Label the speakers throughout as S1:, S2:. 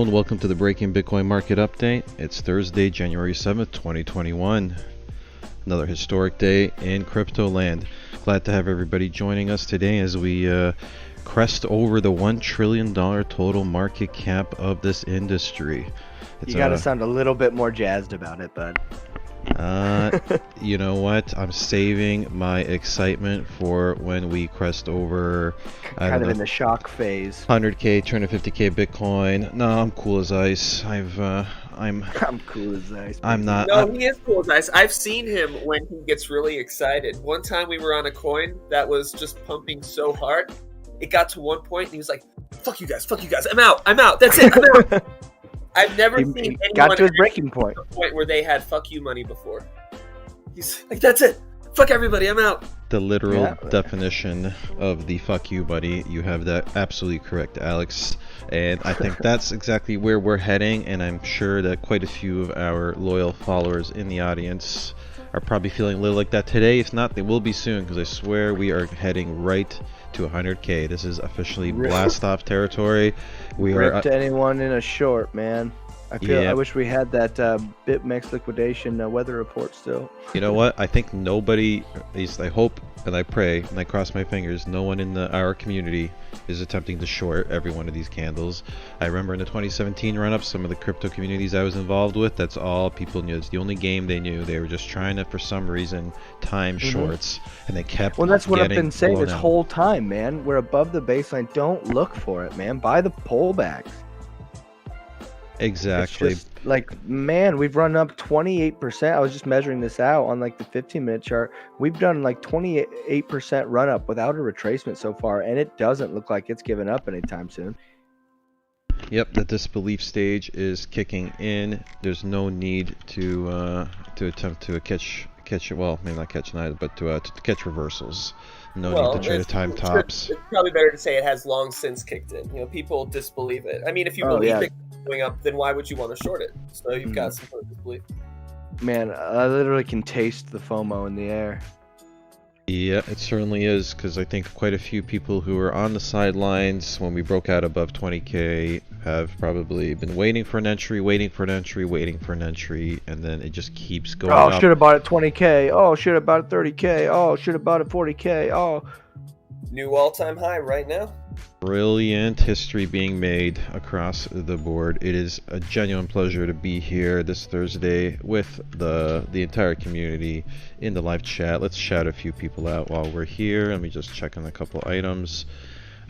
S1: Hello and welcome to the Breaking Bitcoin Market Update. It's Thursday, January 7th, 2021. Another historic day in crypto land. Glad to have everybody joining us today as we crest over the $1 trillion total market cap of this industry.
S2: You gotta sound a little bit more jazzed about it, bud.
S1: You know what? I'm saving my excitement for when we crest over.
S2: Kind of in the shock phase.
S1: 100K, 250K Bitcoin. No, I'm cool as ice. I'm
S2: cool as ice.
S1: I'm not.
S3: No, he is cool as ice. I've seen him when he gets really excited. One time we were on a coin that was just pumping so hard, it got to one point and he was like, "Fuck you guys, I'm out, that's it, I'm out." I've never seen anyone
S2: got to his breaking point.
S3: The point where they had "fuck you" money before. He's like, "That's it, fuck everybody, I'm out."
S1: The literal definition of the "fuck you" buddy. You have that absolutely correct, Alex. And I think that's exactly where we're heading. And I'm sure that quite a few of our loyal followers in the audience are probably feeling a little like that today. If not, they will be soon, because I swear we are heading right to 100K. This is officially blast off territory. We are
S2: to anyone in a short, man. I wish we had that BitMEX liquidation weather report still.
S1: You know what? I think nobody, at least I hope and I pray and I cross my fingers, no one in our community is attempting to short every one of these candles. I remember in the 2017 run-up, some of the crypto communities I was involved with, that's all people knew. It's the only game they knew. They were just trying to, for some reason, time shorts, and they kept
S2: Well, that's what I've been saying this
S1: out.
S2: whole time, man. We're above the baseline. Don't look for it, man. Buy the pullbacks.
S1: Exactly.
S2: It's just, like, man, we've run up 28%. I was just measuring this out on like the 15-minute chart. We've done like 28% run up without a retracement so far, and it doesn't look like it's giving up anytime soon.
S1: Yep, the disbelief stage is kicking in. There's no need to attempt to catch. Well, maybe not catch neither, but to catch reversals. No need to try to time tops.
S3: It's probably better to say it has long since kicked in. You know, people disbelieve it. I mean, if you believe it's going up, then why would you want to short it? So you've got some sort of disbelief.
S2: Man, I literally can taste the FOMO in the air.
S1: Yeah, it certainly is, because I think quite a few people who were on the sidelines when we broke out above 20K have probably been waiting for an entry, and then it just keeps going up.
S2: Oh, should have bought it 20K. Oh, should have bought it 30K. Oh, should have bought it 40K. Oh.
S3: New all-time high right now.
S1: Brilliant history being made across the board. It is a genuine pleasure to be here this Thursday with the entire community in the live chat. Let's shout a few people out while we're here. Let me just check on a couple items.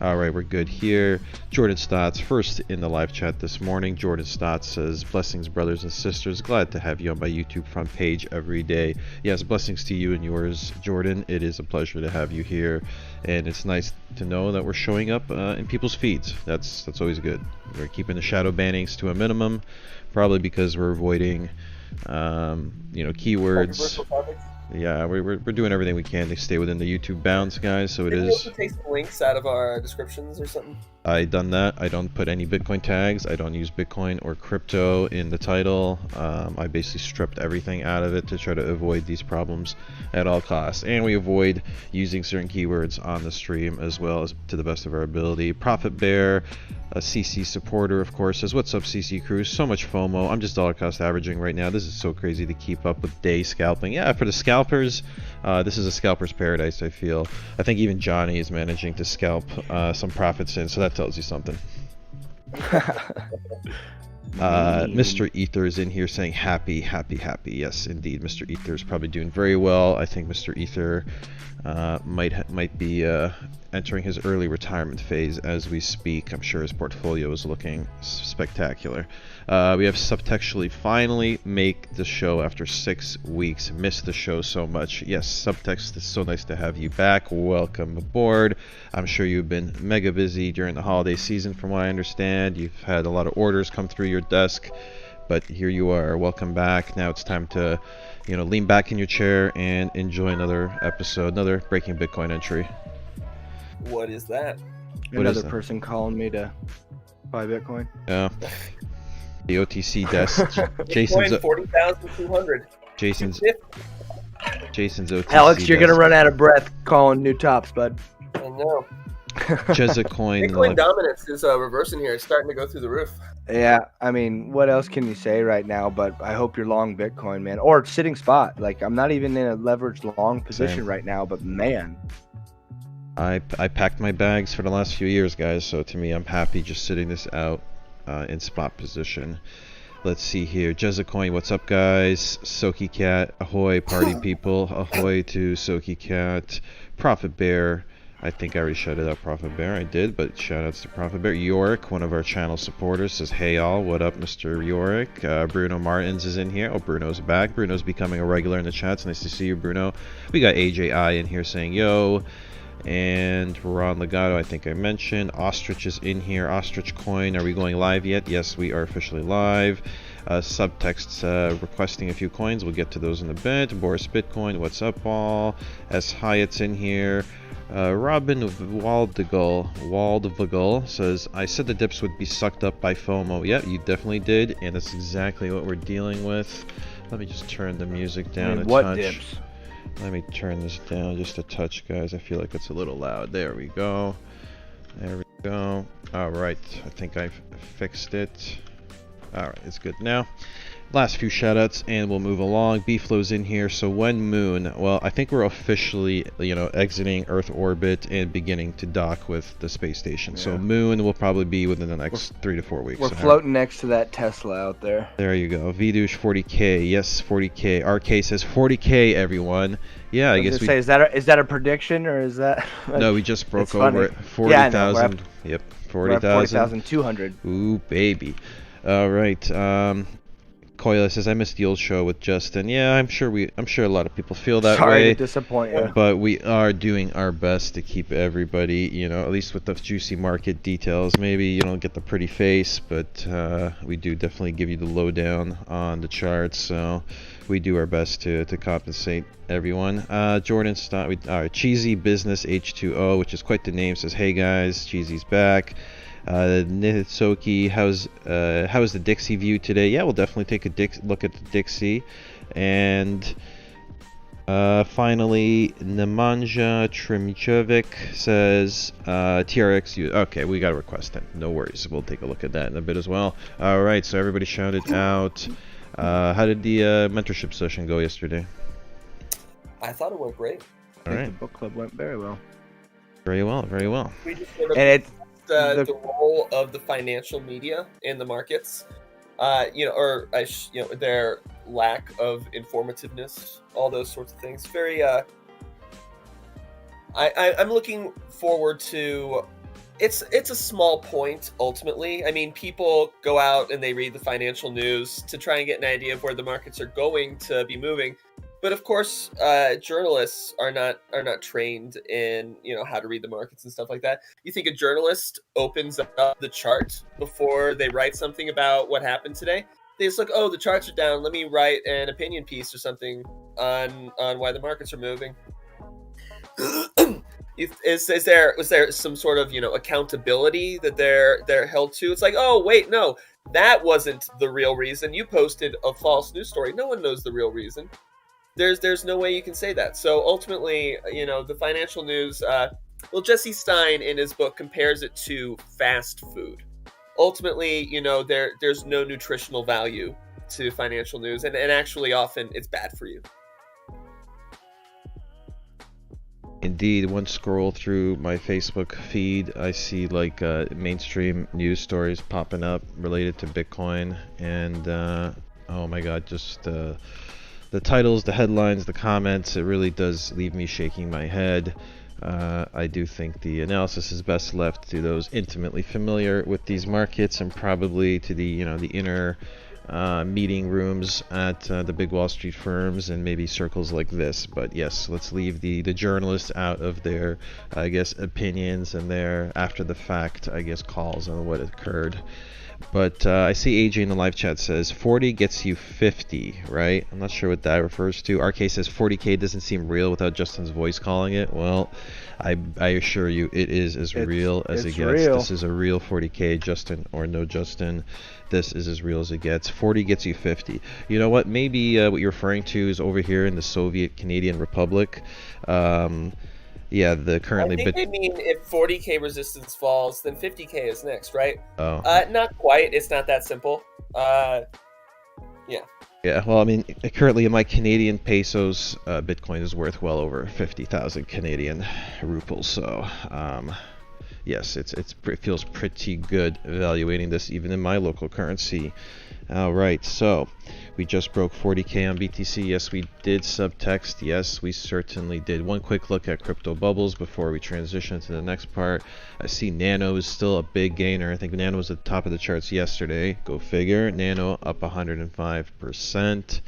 S1: All right, we're good here. Jordan Stotts, first in the live chat this morning. Jordan Stotts says, "Blessings, brothers and sisters. Glad to have you on my YouTube front page every day." Yes, blessings to you and yours, Jordan. It is a pleasure to have you here, and it's nice to know that we're showing up in people's feeds. That's always good. We're keeping the shadow bannings to a minimum, probably because we're avoiding, keywords. Yeah, we're doing everything we can to stay within the YouTube bounds, guys. So it is.
S3: Did you also take some links out of our descriptions or something?
S1: I done that. I don't put any Bitcoin tags. I don't use Bitcoin or crypto in the title. I basically stripped everything out of it to try to avoid these problems at all costs. And we avoid using certain keywords on the stream as well, as to the best of our ability. Profit Bear, a CC supporter, of course, says, "What's up, CC crew? So much FOMO. I'm just dollar cost averaging right now. This is so crazy to keep up with day scalping." Yeah, for the scalpers, this is a scalper's paradise, I feel. I think even Johnny is managing to scalp some profits in, so that tells you something. Mr. Ether is in here saying happy. Yes, indeed, Mr. Ether is probably doing very well. I think Mr. Ether might be entering his early retirement phase as we speak. I'm sure his portfolio is looking spectacular. We have Subtextually finally make the show after 6 weeks. Missed the show so much. Yes, Subtext, it's so nice to have you back. Welcome aboard. I'm sure you've been mega busy during the holiday season, from what I understand. You've had a lot of orders come through your desk, but here you are. Welcome back. Now it's time to, lean back in your chair and enjoy another episode, another Breaking Bitcoin entry.
S3: What is that?
S2: Another person calling me to buy Bitcoin.
S1: Yeah. The OTC desk. Jason's
S3: 40,200.
S1: Jason's OTC.
S2: Alex, you're gonna run out of breath calling new tops, bud.
S3: I know.
S1: Coin.
S3: Bitcoin dominance is reversing here. It's starting to go through the roof.
S2: Yeah, I mean, what else can you say right now? But I hope you're long Bitcoin, man, or sitting spot. Like, I'm not even in a leveraged long position right now, but man,
S1: I packed my bags for the last few years, guys. So to me, I'm happy just sitting this out in spot position. Let's see here. Coin, what's up, guys? Soaky Cat, ahoy, party people. Ahoy to Soaky Cat. Profit Bear. I think I already shouted out Profit Bear. I did, but shout outs to Profit Bear. Yorick, one of our channel supporters, says, hey all, what up, Mr. Yorick? Bruno Martins is in here. Oh, Bruno's back. Bruno's becoming a regular in the chats. Nice to see you, Bruno. We got AJI in here saying, yo. And Ron Legato, I think I mentioned. Ostrich is in here. Ostrich Coin, are we going live yet? Yes, we are officially live. Subtext requesting a few coins. We'll get to those in a bit. Boris Bitcoin, what's up all? S. Hyatt's in here. Robin Waldvogel says, I said the dips would be sucked up by FOMO. Yeah, you definitely did, and that's exactly what we're dealing with. Let me just turn the music down a touch.
S2: Dips?
S1: Let me turn this down just a touch, guys. I feel like it's a little loud. There we go. There we go. All right. I think I've fixed it. All right. It's good now. Last few shoutouts, and we'll move along. B-Flow's in here. So when Moon? Well, I think we're officially, exiting Earth orbit and beginning to dock with the space station. Yeah. So Moon will probably be within the next 3 to 4 weeks.
S2: We're floating next to that Tesla out there.
S1: There you go. Vidush 40K. Yes, 40K. RK says 40K, everyone. Yeah, I guess we...
S2: Is that a prediction, or is that...
S1: No, we just broke over 40,000. Yeah, yep, 40,000.
S2: 40,200.
S1: Ooh, baby. All right. Koila says, I missed the old show with Justin. Yeah, I'm sure a lot of people feel that way.
S2: Sorry to disappoint you.
S1: But we are doing our best to keep everybody, at least with the juicy market details. Maybe you don't get the pretty face, but we do definitely give you the lowdown on the charts. So we do our best to compensate everyone. Jordan Cheesy Business H2O, which is quite the name, says, hey guys, Cheesy's back. Nitsoki, how's the Dixie view today? Yeah, we'll definitely take a look at the Dixie. And finally, Nemanja Trimichovic says TRX. Okay, we got a request then. No worries. We'll take a look at that in a bit as well. All right, so everybody shouted out. How did the mentorship session go yesterday?
S3: I thought it went great.
S2: I think the book club went very well.
S1: Very well, very well.
S3: We just sort of the role of the financial media in the markets, their lack of informativeness, all those sorts of things. Very, I'm looking forward to. It's a small point ultimately. I mean, people go out and they read the financial news to try and get an idea of where the markets are going to be moving. But of course, journalists are not trained in how to read the markets and stuff like that. You think a journalist opens up the chart before they write something about what happened today? They just look, oh, the charts are down. Let me write an opinion piece or something on why the markets are moving. Was there some sort of accountability that they're held to? It's like, oh wait, no, that wasn't the real reason. You posted a false news story. No one knows the real reason. There's no way you can say that. So ultimately, the financial news, Jesse Stein in his book compares it to fast food. Ultimately, there's no nutritional value to financial news, and actually often it's bad for you.
S1: Indeed, one scroll through my Facebook feed, I see mainstream news stories popping up related to Bitcoin, and oh my god, just the titles, the headlines, the comments, it really does leave me shaking my head. I do think the analysis is best left to those intimately familiar with these markets, and probably to the the inner meeting rooms at the big Wall Street firms and maybe circles like this. But yes, let's leave the journalists out of their, I guess, opinions and their after the fact, I guess, calls on what occurred. But I see AJ in the live chat says 40 gets you 50, right? I'm not sure what that refers to. RK says 40K doesn't seem real without Justin's voice calling it. Well, I assure you it is as real as it gets. Real. This is a real 40K, Justin or no Justin. This is as real as it gets. 40 gets you 50. You know what? Maybe what you're referring to is over here in the Soviet Canadian Republic. Yeah, the
S3: I
S1: currently
S3: think they mean if 40K resistance falls, then 50K is next, right?
S1: Oh.
S3: Not quite. It's not that simple. Yeah.
S1: Yeah, well, I mean, currently in my Canadian pesos, Bitcoin is worth well over 50,000 Canadian rupees. So, yes, it feels pretty good evaluating this even in my local currency. All right, so we just broke 40K on BTC. Yes, we did subtext. Yes, we certainly did. One quick look at crypto bubbles before we transition to the next part. I see Nano is still a big gainer. I think Nano was at the top of the charts yesterday. Go figure. Nano up 105%.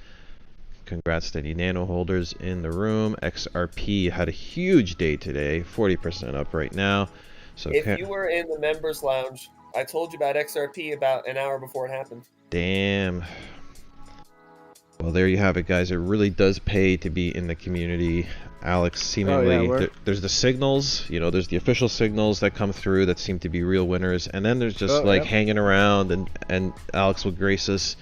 S1: Congrats to any Nano holders in the room. XRP had a huge day today, 40% up right now. So
S3: if you were in the members lounge, I told you about XRP about an hour before it happened.
S1: Damn. Well, there you have it, guys. It really does pay to be in the community. Alex, seemingly, there's the signals, there's the official signals that come through that seem to be real winners, and then there's just hanging around, and Alex will grace us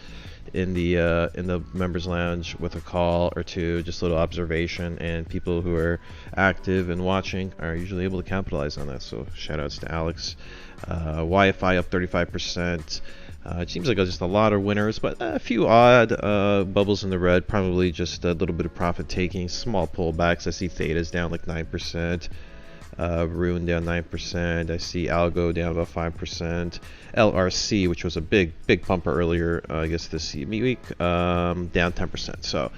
S1: in the members lounge with a call or two, just a little observation, and people who are active and watching are usually able to capitalize on that. So shout outs to Alex. YFI up 35%. It seems like just a lot of winners, but a few odd bubbles in the red, probably just a little bit of profit taking, small pullbacks. I see Theta's down like 9%, Rune down 9%, I see Algo down about 5%, LRC, which was a big pumper earlier, I guess this week, down 10%. So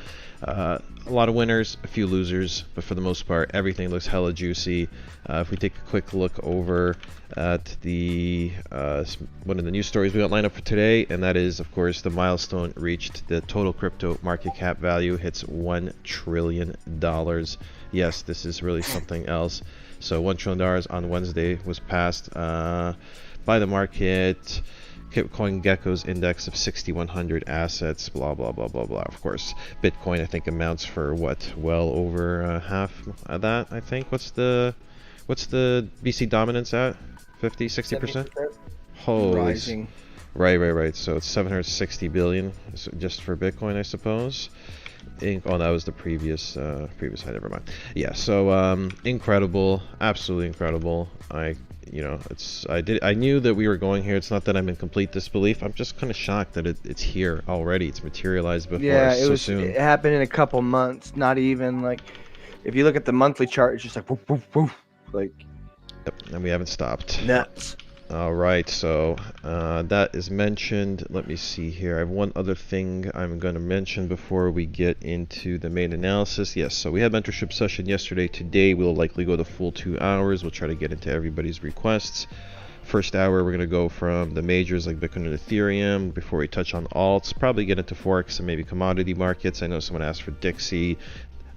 S1: a lot of winners, a few losers, but for the most part, everything looks hella juicy. If we take a quick look over at the one of the news stories we got lined up for today, and that is, of course, the milestone reached. The total crypto market cap value hits $1 trillion. Yes, this is really something else. So $1 trillion on Wednesday was passed by the market. CoinGecko's index of 6,100 assets, blah, blah, blah, blah, blah. Of course, Bitcoin, I think, amounts for what? Well over half of that, I think. What's the BC dominance at? 50, 60%? Holy.
S2: Rising.
S1: Right. So it's 760 billion just for Bitcoin, I suppose. Oh, that was the previous high. Never mind. Yeah. So incredible, absolutely incredible. I knew that we were going here. It's not that I'm in complete disbelief. I'm just kind of shocked that it's here already. It's materialized before so soon.
S2: It happened in a couple months. Not even like, if you look at the monthly chart, it's just like woof, woof, woof, like.
S1: Yep, and we haven't stopped.
S2: Nuts.
S1: All right, so that is mentioned. Let me see here. I have one other thing I'm going to mention before we get into the main analysis. Yes, so we had mentorship session yesterday. Today we'll likely go the full 2 hours. We'll try to get into everybody's requests. First hour, we're going to go from the majors like Bitcoin and Ethereum before we touch on alts. Probably get into Forex and maybe commodity markets. I know someone asked for Dixie.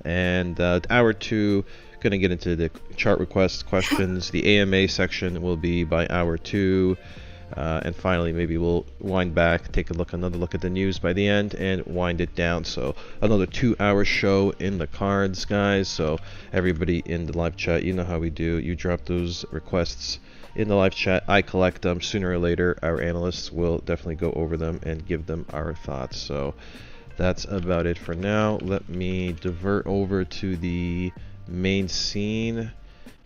S1: And hour 2, going to get into the chart requests questions. The AMA section will be by hour 2. And finally, maybe we'll wind back, take another look at the news by the end, and wind it down. So another 2-hour show in the cards, guys. So everybody in the live chat, you know how we do. You drop those requests in the live chat. I collect them. Sooner or later, our analysts will definitely go over them and give them our thoughts. So that's about it for now. Let me divert over to the main scene.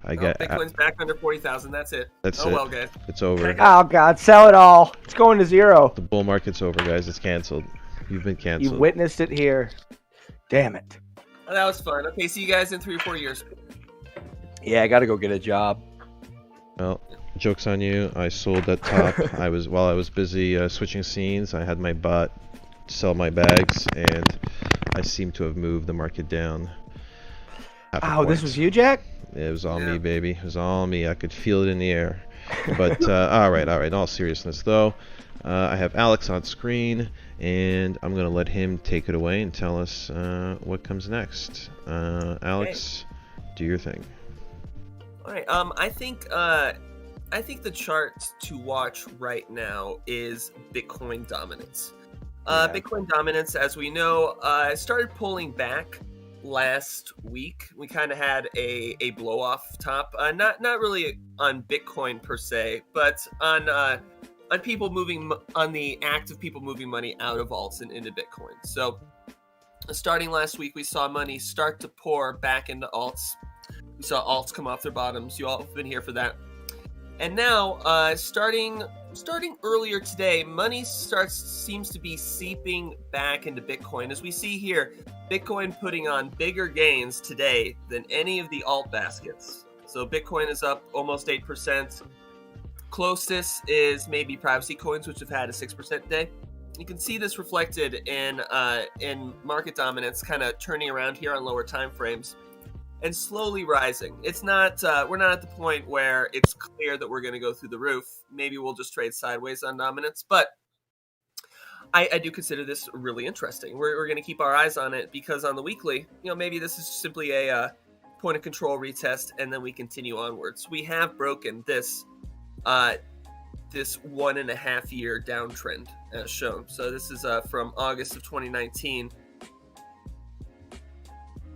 S3: Bitcoin's back under 40,000. That's it.
S1: That's
S3: it.
S1: Well,
S3: guys.
S1: It's over.
S2: Oh God, sell it all. It's going to zero.
S1: The bull market's over, guys. It's canceled. You've been canceled.
S2: You witnessed it here. Damn it.
S3: Oh, that was fun. Okay, see you guys in 3 or 4 years.
S2: Yeah, I got to go get a job.
S1: Well, joke's on you. I sold that top. While I was busy switching scenes, I had my bot sell my bags, and I seem to have moved the market down.
S2: Oh, this was you, Jack?
S1: It was all me, baby. It was all me. I could feel it in the air. But all right. In all seriousness, though, I have Alex on screen, and I'm gonna let him take it away and tell us what comes next. Alex, do your thing.
S3: All right. I think the chart to watch right now is Bitcoin dominance. Bitcoin dominance, as we know, started pulling back last week. We kind of had a blow off top, not really on Bitcoin per se, but on people moving, on the act of people moving money out of alts and into Bitcoin. So starting last week, we saw money start to pour back into alts. We saw alts come off their bottoms. You all have been here for that. And now, starting earlier today, money seems to be seeping back into Bitcoin. As we see here, Bitcoin putting on bigger gains today than any of the alt baskets. So Bitcoin is up almost 8%. Closest is maybe privacy coins, which have had a 6% day. You can see this reflected in market dominance, kind of turning around here on lower time frames and slowly rising. It's not we're not at the point where it's clear that we're going to go through the roof. Maybe we'll just trade sideways on dominance, but I do consider this really interesting. We're going to keep our eyes on it because on the weekly, maybe this is simply a point of control retest, and then we continue onwards. We have broken this 1.5 year downtrend as shown. So this is from August of 2019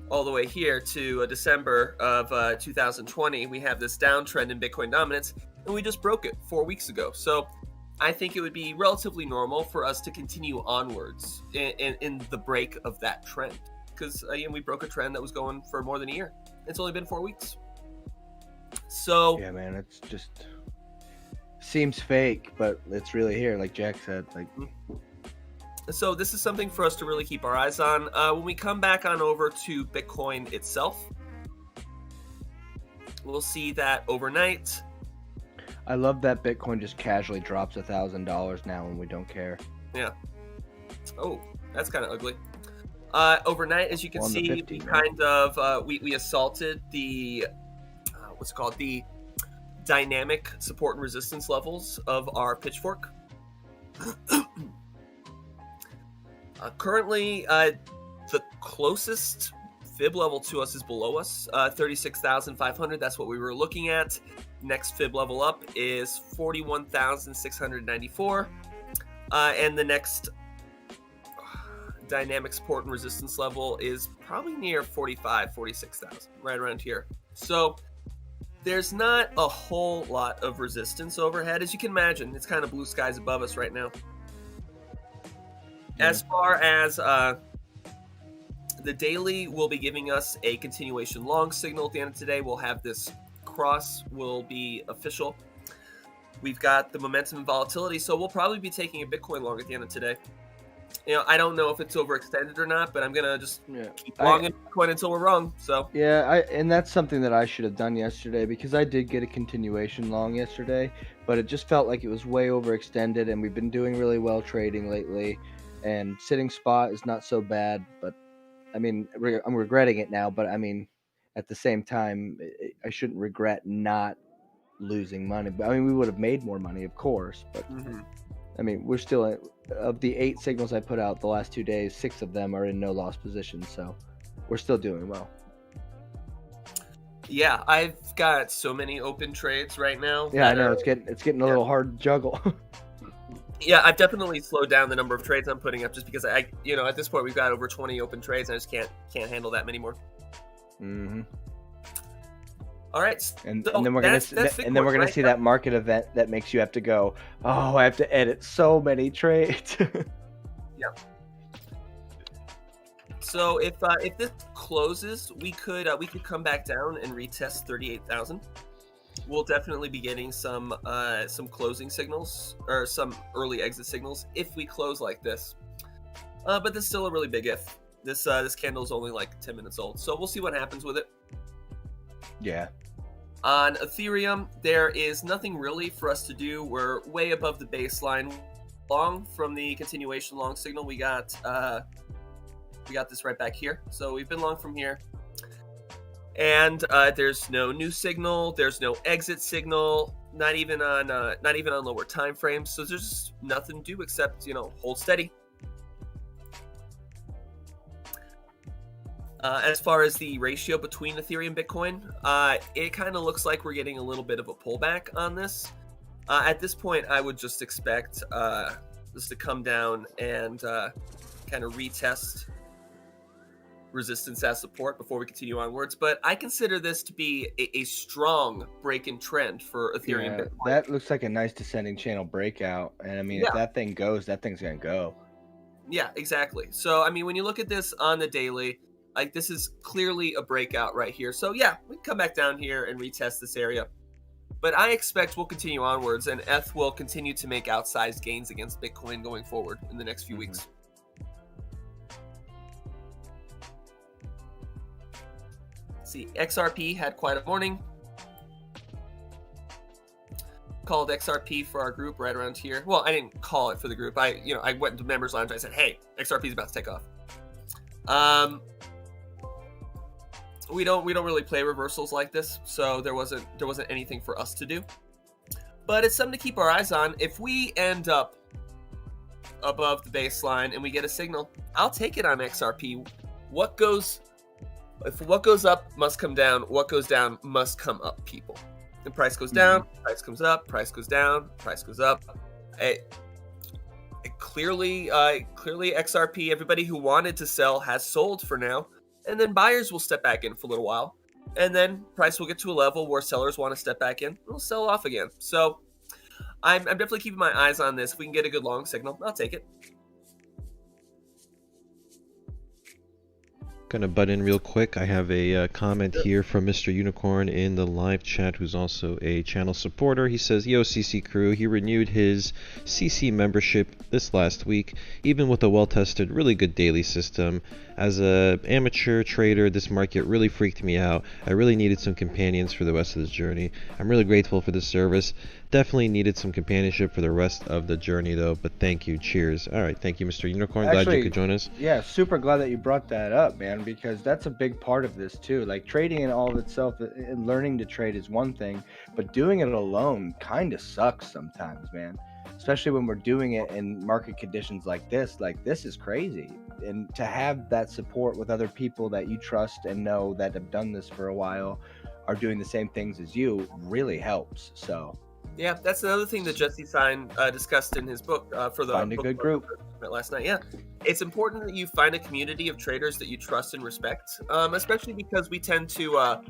S3: all the way here to December of 2020. We have this downtrend in Bitcoin dominance, and we just broke it 4 weeks ago. So I think it would be relatively normal for us to continue onwards in the break of that trend, because again, we broke a trend that was going for more than a year. It's only been 4 weeks. So
S2: yeah, man, it's just seems fake, but it's really here, like Jack said.
S3: So this is something for us to really keep our eyes on. When we come back on over to Bitcoin itself, we'll see that overnight.
S2: I love that Bitcoin just casually drops $1,000 now and we don't care.
S3: Yeah. Oh, that's kind of ugly. Overnight, as you can see,
S2: 50,
S3: we kind of we assaulted the what's it called, the dynamic support and resistance levels of our pitchfork. Currently, the closest fib level to us is below us, 36,500. That's what we were looking at. Next fib level up is 41,694. And the next dynamic support and resistance level is probably near 46,000, right around here. So there's not a whole lot of resistance overhead. As you can imagine, it's kind of blue skies above us right now. As far as the daily will be giving us a continuation long signal at the end of today. We'll have this cross will be official. We've got the momentum and volatility, so we'll probably be taking a Bitcoin long at the end of today. I don't know if it's overextended or not, but I'm gonna just keep long in Bitcoin until we're wrong. So
S2: and that's something that I should have done yesterday, because I did get a continuation long yesterday, but it just felt like it was way overextended, and we've been doing really well trading lately. And sitting spot is not so bad, but I mean, I'm regretting it now. But I mean, at the same time, I shouldn't regret not losing money. But I mean, we would have made more money, of course. But I mean, we're still of the 8 signals I put out the last 2 days, 6 of them are in no loss positions, so we're still doing well.
S3: Yeah, I've got so many open trades right now.
S2: Yeah, I know it's getting a little hard to juggle.
S3: Yeah, I've definitely slowed down the number of trades I'm putting up, just because at this point we've got over 20 open trades, and I just can't handle that many more. All right,
S2: and then we're gonna see that market event that makes you have to go, oh, I have to edit so many trades.
S3: Yeah. So if this closes, we could come back down and retest 38,000. We'll definitely be getting some closing signals or some early exit signals if we close like this. But this is still a really big if. This candle is only like 10 minutes old, so we'll see what happens with it.
S2: Yeah.
S3: On Ethereum, there is nothing really for us to do. We're way above the baseline long from the continuation long signal. We got this right back here. So we've been long from here. And there's no new signal, there's no exit signal, not even on lower time frames. So there's just nothing to do except hold steady. As far as the ratio between Ethereum and Bitcoin, it kind of looks like we're getting a little bit of a pullback on this. At this point, I would just expect this to come down and kind of retest resistance as support before we continue onwards. But I consider this to be a strong break in trend for Ethereum.
S2: Yeah,
S3: Bitcoin.
S2: That looks like a nice descending channel breakout. And I mean, if that thing goes, that thing's going to go.
S3: Yeah, exactly. So, I mean, when you look at this on the daily, Like, this is clearly a breakout right here. So yeah, we can come back down here and retest this area. But I expect we'll continue onwards, and ETH will continue to make outsized gains against Bitcoin going forward in the next few weeks. See, XRP had quite a morning. Called XRP for our group right around here. Well, I didn't call it for the group. I went into members lounge. I said, "Hey, XRP is about to take off." We don't really play reversals like this, so there wasn't anything for us to do. But it's something to keep our eyes on. If we end up above the baseline and we get a signal, I'll take it on XRP. If what goes up must come down, what goes down must come up, people. The price goes down, price comes up, price goes down, price goes up. Clearly XRP, everybody who wanted to sell has sold for now. And then buyers will step back in for a little while. And then price will get to a level where sellers want to step back in. We'll sell off again. So I'm definitely keeping my eyes on this. If we can get a good long signal, I'll take it.
S1: Gonna butt in real quick. I have a comment here from Mr. Unicorn in the live chat, who's also a channel supporter. He says, "Yo, CC crew, he renewed his CC membership this last week, even with a well-tested, really good daily system. As a amateur trader, this market really freaked me out. I really needed some companions for the rest of this journey. I'm really grateful for this service. Definitely needed some companionship for the rest of the journey, though, but thank you. Cheers." All right, thank you, Mr. Unicorn. Glad you could join us.
S2: Yeah, super glad that you brought that up, man, because that's a big part of this too. Like, trading in all of itself and learning to trade is one thing, but doing it alone kind of sucks sometimes, man. Especially when we're doing it in market conditions like this. Like, this is crazy. And to have that support with other people that you trust and know that have done this for a while, are doing the same things as you, really helps. So
S3: yeah, that's another thing that Jesse Sign discussed in his book for the
S2: find a good group
S3: last night. Yeah, it's important that you find a community of traders that you trust and respect, especially because we tend to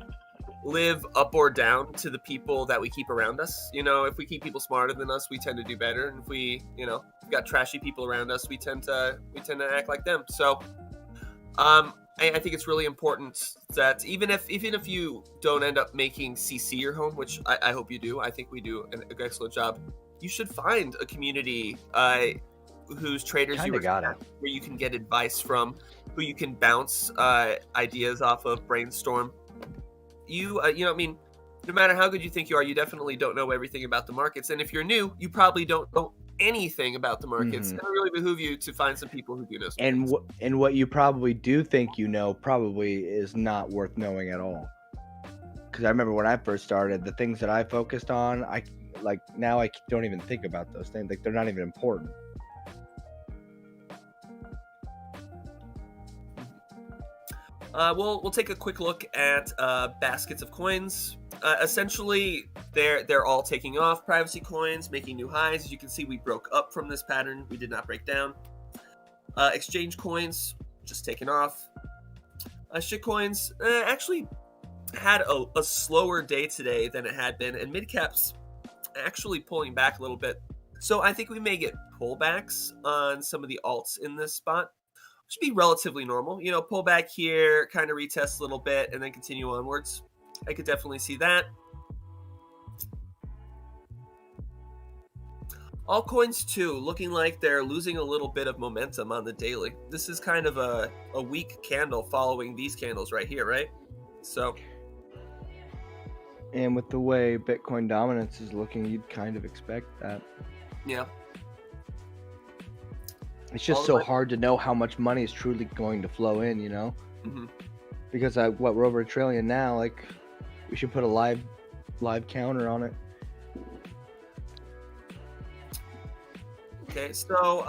S3: live up or down to the people that we keep around us. You know, if we keep people smarter than us, we tend to do better, and if we, we've got trashy people around us, we tend to act like them. So, I think it's really important that even if you don't end up making CC your home, which I hope you do, I think we do an excellent job, you should find a community whose traders you respect, where you can get advice from, who you can bounce ideas off of, brainstorm. No matter how good you think you are, you definitely don't know everything about the markets. And if you're new, you probably don't know anything about the markets. It really behoove you to find some people who do know.
S2: And what you probably do think you know probably is not worth knowing at all. Because I remember when I first started, the things that I focused on, I don't even think about those things. Like, they're not even important.
S3: We'll take a quick look at baskets of coins. Essentially, they're all taking off. Privacy coins making new highs. As you can see, we broke up from this pattern. We did not break down. Exchange coins just taking off. Shit coins actually had a slower day today than it had been, and mid caps actually pulling back a little bit. So I think we may get pullbacks on some of the alts in this spot. Should be relatively normal. Pull back here, kind of retest a little bit, and then continue onwards. I could definitely see that. Altcoins too, looking like they're losing a little bit of momentum on the daily. This is kind of a weak candle following these candles right here, right? So.
S2: And with the way Bitcoin dominance is looking, you'd kind of expect that. Yeah. It's just so hard to know how much money is truly going to flow in, Mm-hmm. Because we're over $1 trillion now. Like, we should put a live counter on it.
S3: Okay, so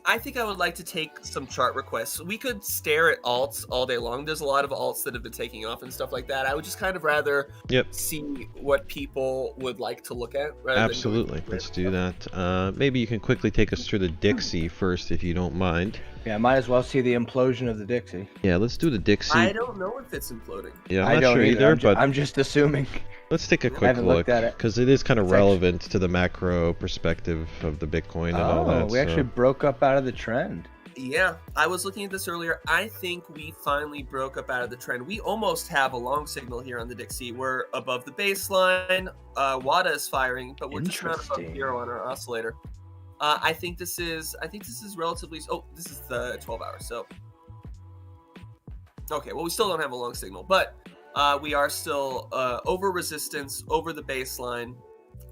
S3: I think I would like to take some chart requests. We could stare at alts all day long. There's a lot of alts that have been taking off and stuff like that. I would just kind of rather see what people would like to look at.
S1: Absolutely. Let's do that. Maybe you can quickly take us through the Dixie first, if you don't mind.
S2: Yeah, I might as well see the implosion of the Dixie.
S1: Yeah, let's do the Dixie.
S3: I don't know if it's imploding.
S1: Yeah, I'm not sure either, but
S2: I'm just assuming.
S1: Let's take a quick look, because it is kind of relevant to the macro perspective of the Bitcoin and all that.
S2: We actually broke up out of the trend.
S3: Yeah, I was looking at this earlier. I think we finally broke up out of the trend. We almost have a long signal here on the Dixie. We're above the baseline. WADA is firing, but we're just not above 0 on our oscillator. I think this is relatively. Oh, this is the 12 hour. So, okay. Well, we still don't have a long signal, but we are still over resistance, over the baseline,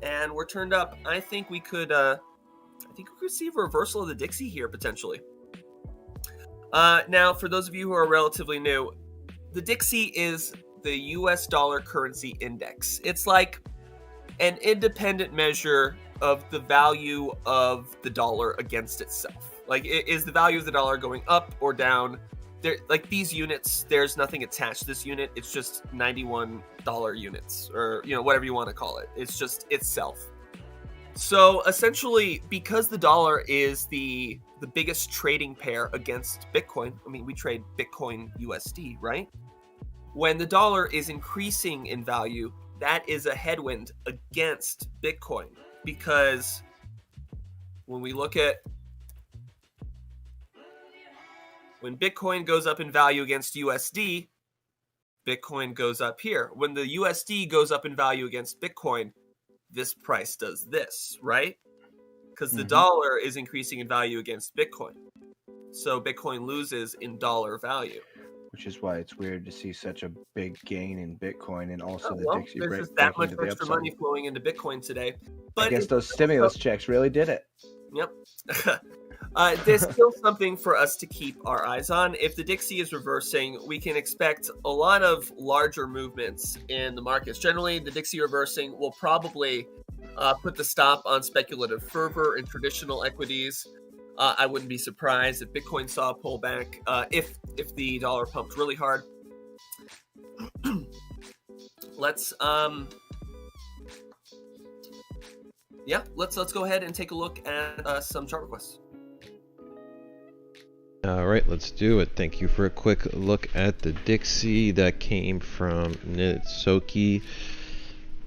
S3: and we're turned up. I think we could. I think we could see a reversal of the Dixie here potentially. Now, for those of you who are relatively new, the Dixie is the US dollar currency index. It's like an independent measure of the value of the dollar against itself. Like, is the value of the dollar going up or down? Like these units, there's nothing attached to this unit. It's just $91 units, or whatever you want to call it. It's just itself. So essentially, because the dollar is the biggest trading pair against Bitcoin, I mean, we trade Bitcoin USD, right? When the dollar is increasing in value, that is a headwind against Bitcoin, because when we look at when Bitcoin goes up in value against USD, Bitcoin goes up here. When the USD goes up in value against Bitcoin, this price does this, right? Because the dollar is increasing in value against Bitcoin. So Bitcoin loses in dollar value.
S2: Which is why it's weird to see such a big gain in Bitcoin and also the Dixie
S3: break. There's that much extra money flowing into Bitcoin today. But
S2: I guess those stimulus checks really did it.
S3: Yep. There's still something for us to keep our eyes on. If the Dixie is reversing, we can expect a lot of larger movements in the markets. Generally, the Dixie reversing will probably put the stop on speculative fervor in traditional equities. I wouldn't be surprised if Bitcoin saw a pullback, if the dollar pumped really hard. Let's go ahead and take a look at some chart requests.
S1: All right, let's do it. Thank you for a quick look at the Dixie that came from Nitsoki.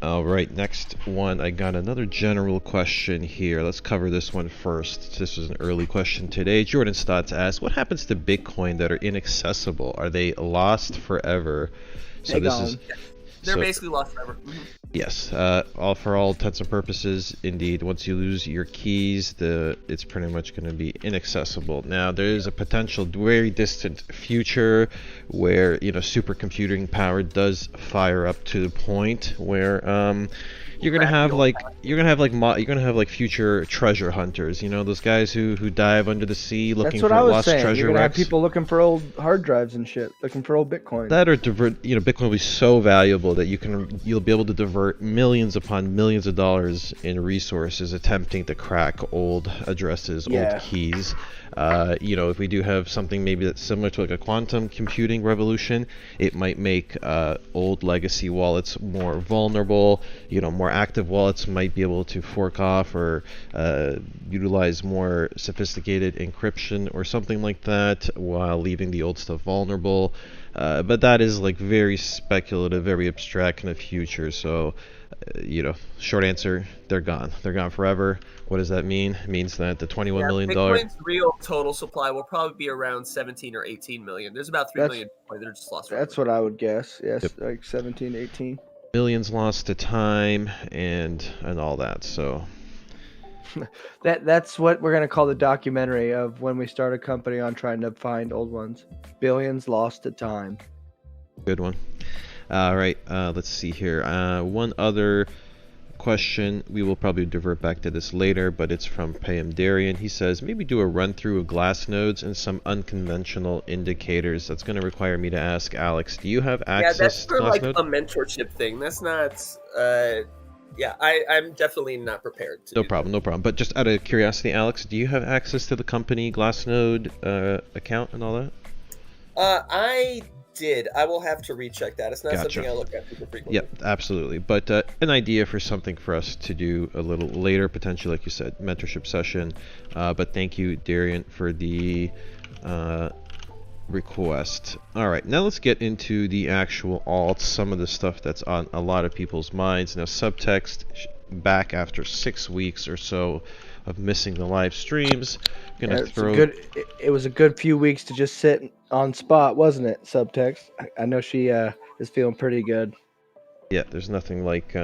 S1: All right, next one. I got another general question here. Let's cover this one first. This was an early question today. Jordan Stotts asked, what happens to Bitcoin that are inaccessible? Are they lost forever? So
S3: they're basically lost forever.
S1: Yes, for all intents and purposes, indeed. Once you lose your keys, it's pretty much going to be inaccessible. Now, there is a potential very distant future where supercomputing power does fire up to the point where you're gonna have future treasure hunters. Those guys who dive under the sea looking for lost treasure wrecks.
S2: You're gonna have people looking for old hard drives and shit, looking for old Bitcoin.
S1: That or divert. Bitcoin will be so valuable that you'll be able to divert millions upon millions of dollars in resources attempting to crack old addresses, old keys. If we do have something maybe that's similar to like a quantum computing revolution, it might make old legacy wallets more vulnerable. More active wallets might be able to fork off or utilize more sophisticated encryption or something like that while leaving the old stuff vulnerable. But that is like very speculative, very abstract kind of future. So, short answer, they're gone. They're gone forever. What does that mean? It means that the $21 million...
S3: Bitcoin's real total supply will probably be around 17 or 18 million. There's about 3 million Bitcoin that are just lost forever.
S2: That's what I would guess. Yes, like 17, 18.
S1: Millions lost to time and all that. So
S2: that's what we're gonna call the documentary of when we start a company on trying to find old ones. Billions lost to time.
S1: Good one. All right, let's see here. One other question. We will probably divert back to this later, but it's from Payam Darian. He says, maybe do a run through of glass nodes and some unconventional indicators. That's going to require me to ask Alex, do you have access to glass nodes?
S3: A mentorship thing. That's not I'm definitely not prepared to
S1: no problem. But just out of curiosity, Alex, do you have access to the company Glassnode account and all that?
S3: I did. I will have to recheck that. It's not something I look at super frequently.
S1: Yep, absolutely. But an idea for something for us to do a little later, potentially, like you said, mentorship session. But thank you, Darian, for the request. All right, now let's get into the actual alts, some of the stuff that's on a lot of people's minds. Now, Subtext back after 6 weeks or so of missing the live streams. Gonna
S2: Yeah,
S1: throw.
S2: it was a good few weeks to just sit on spot, wasn't it? Subtext. I know she is feeling pretty good.
S1: Yeah, there's nothing like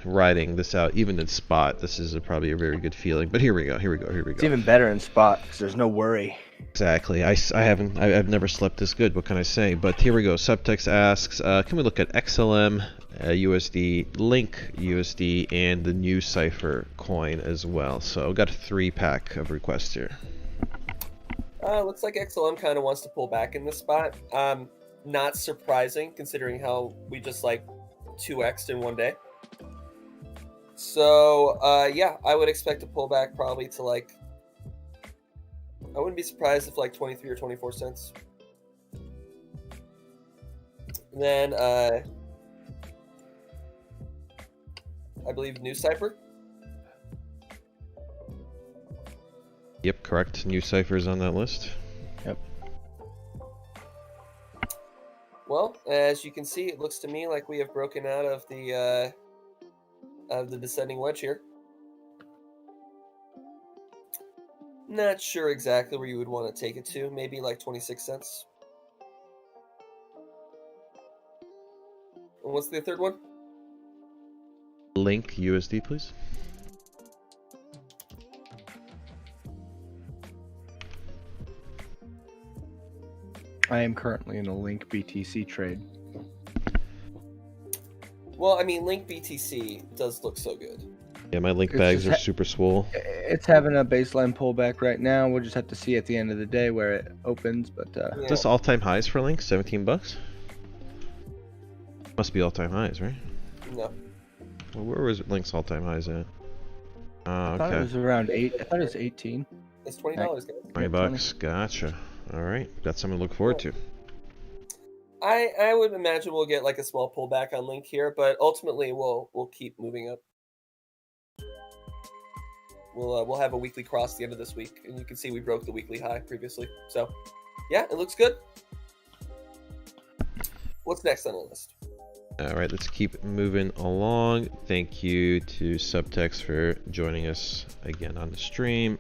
S1: riding this out, even in spot. This is probably a very good feeling. But here we go.
S2: It's even better in spot because there's no worry.
S1: Exactly. I've never slept this good. What can I say? But here we go. Subtext asks, can we look at XLM, USD, Link USD, and the new Cypher coin as well? So I've got a 3-pack of requests here.
S3: Looks like XLM kind of wants to pull back in this spot. Not surprising considering how we just like 2x'd in one day. So yeah, I would expect to pull back probably to like, I wouldn't be surprised if like 23 or 24 cents. And then I believe new Cypher.
S1: Yep, correct. New Cypher is on that list.
S2: Yep.
S3: Well, as you can see, it looks to me like we have broken out of the descending wedge here. Not sure exactly where you would want to take it to. Maybe like 26 cents. And what's the third one?
S1: Link USD, please.
S2: I am currently in a Link BTC trade.
S3: Well, I mean, Link BTC does look so good.
S1: Yeah, my Link
S2: It's
S1: bags
S2: just
S1: are super swole.
S2: It's having a baseline pullback right now. We'll just have to see at the end of the day where it opens. But
S3: Yeah.
S1: Is this all-time highs for Link? 17 bucks? Must be all-time highs, right?
S3: No.
S1: Well, where was Link's all-time highs at?
S2: I thought it
S1: Okay.
S2: was around 8. I thought it was 18.
S3: It's $20, guys.
S1: 20 bucks. Gotcha. All right. Got something to look forward to.
S3: I would imagine we'll get like a small pullback on Link here, but ultimately we'll keep moving up. We'll have a weekly cross at the end of this week, and you can see we broke the weekly high previously. So, yeah, it looks good. What's next on the list?
S1: All right, let's keep moving along. Thank you to Subtext for joining us again on the stream.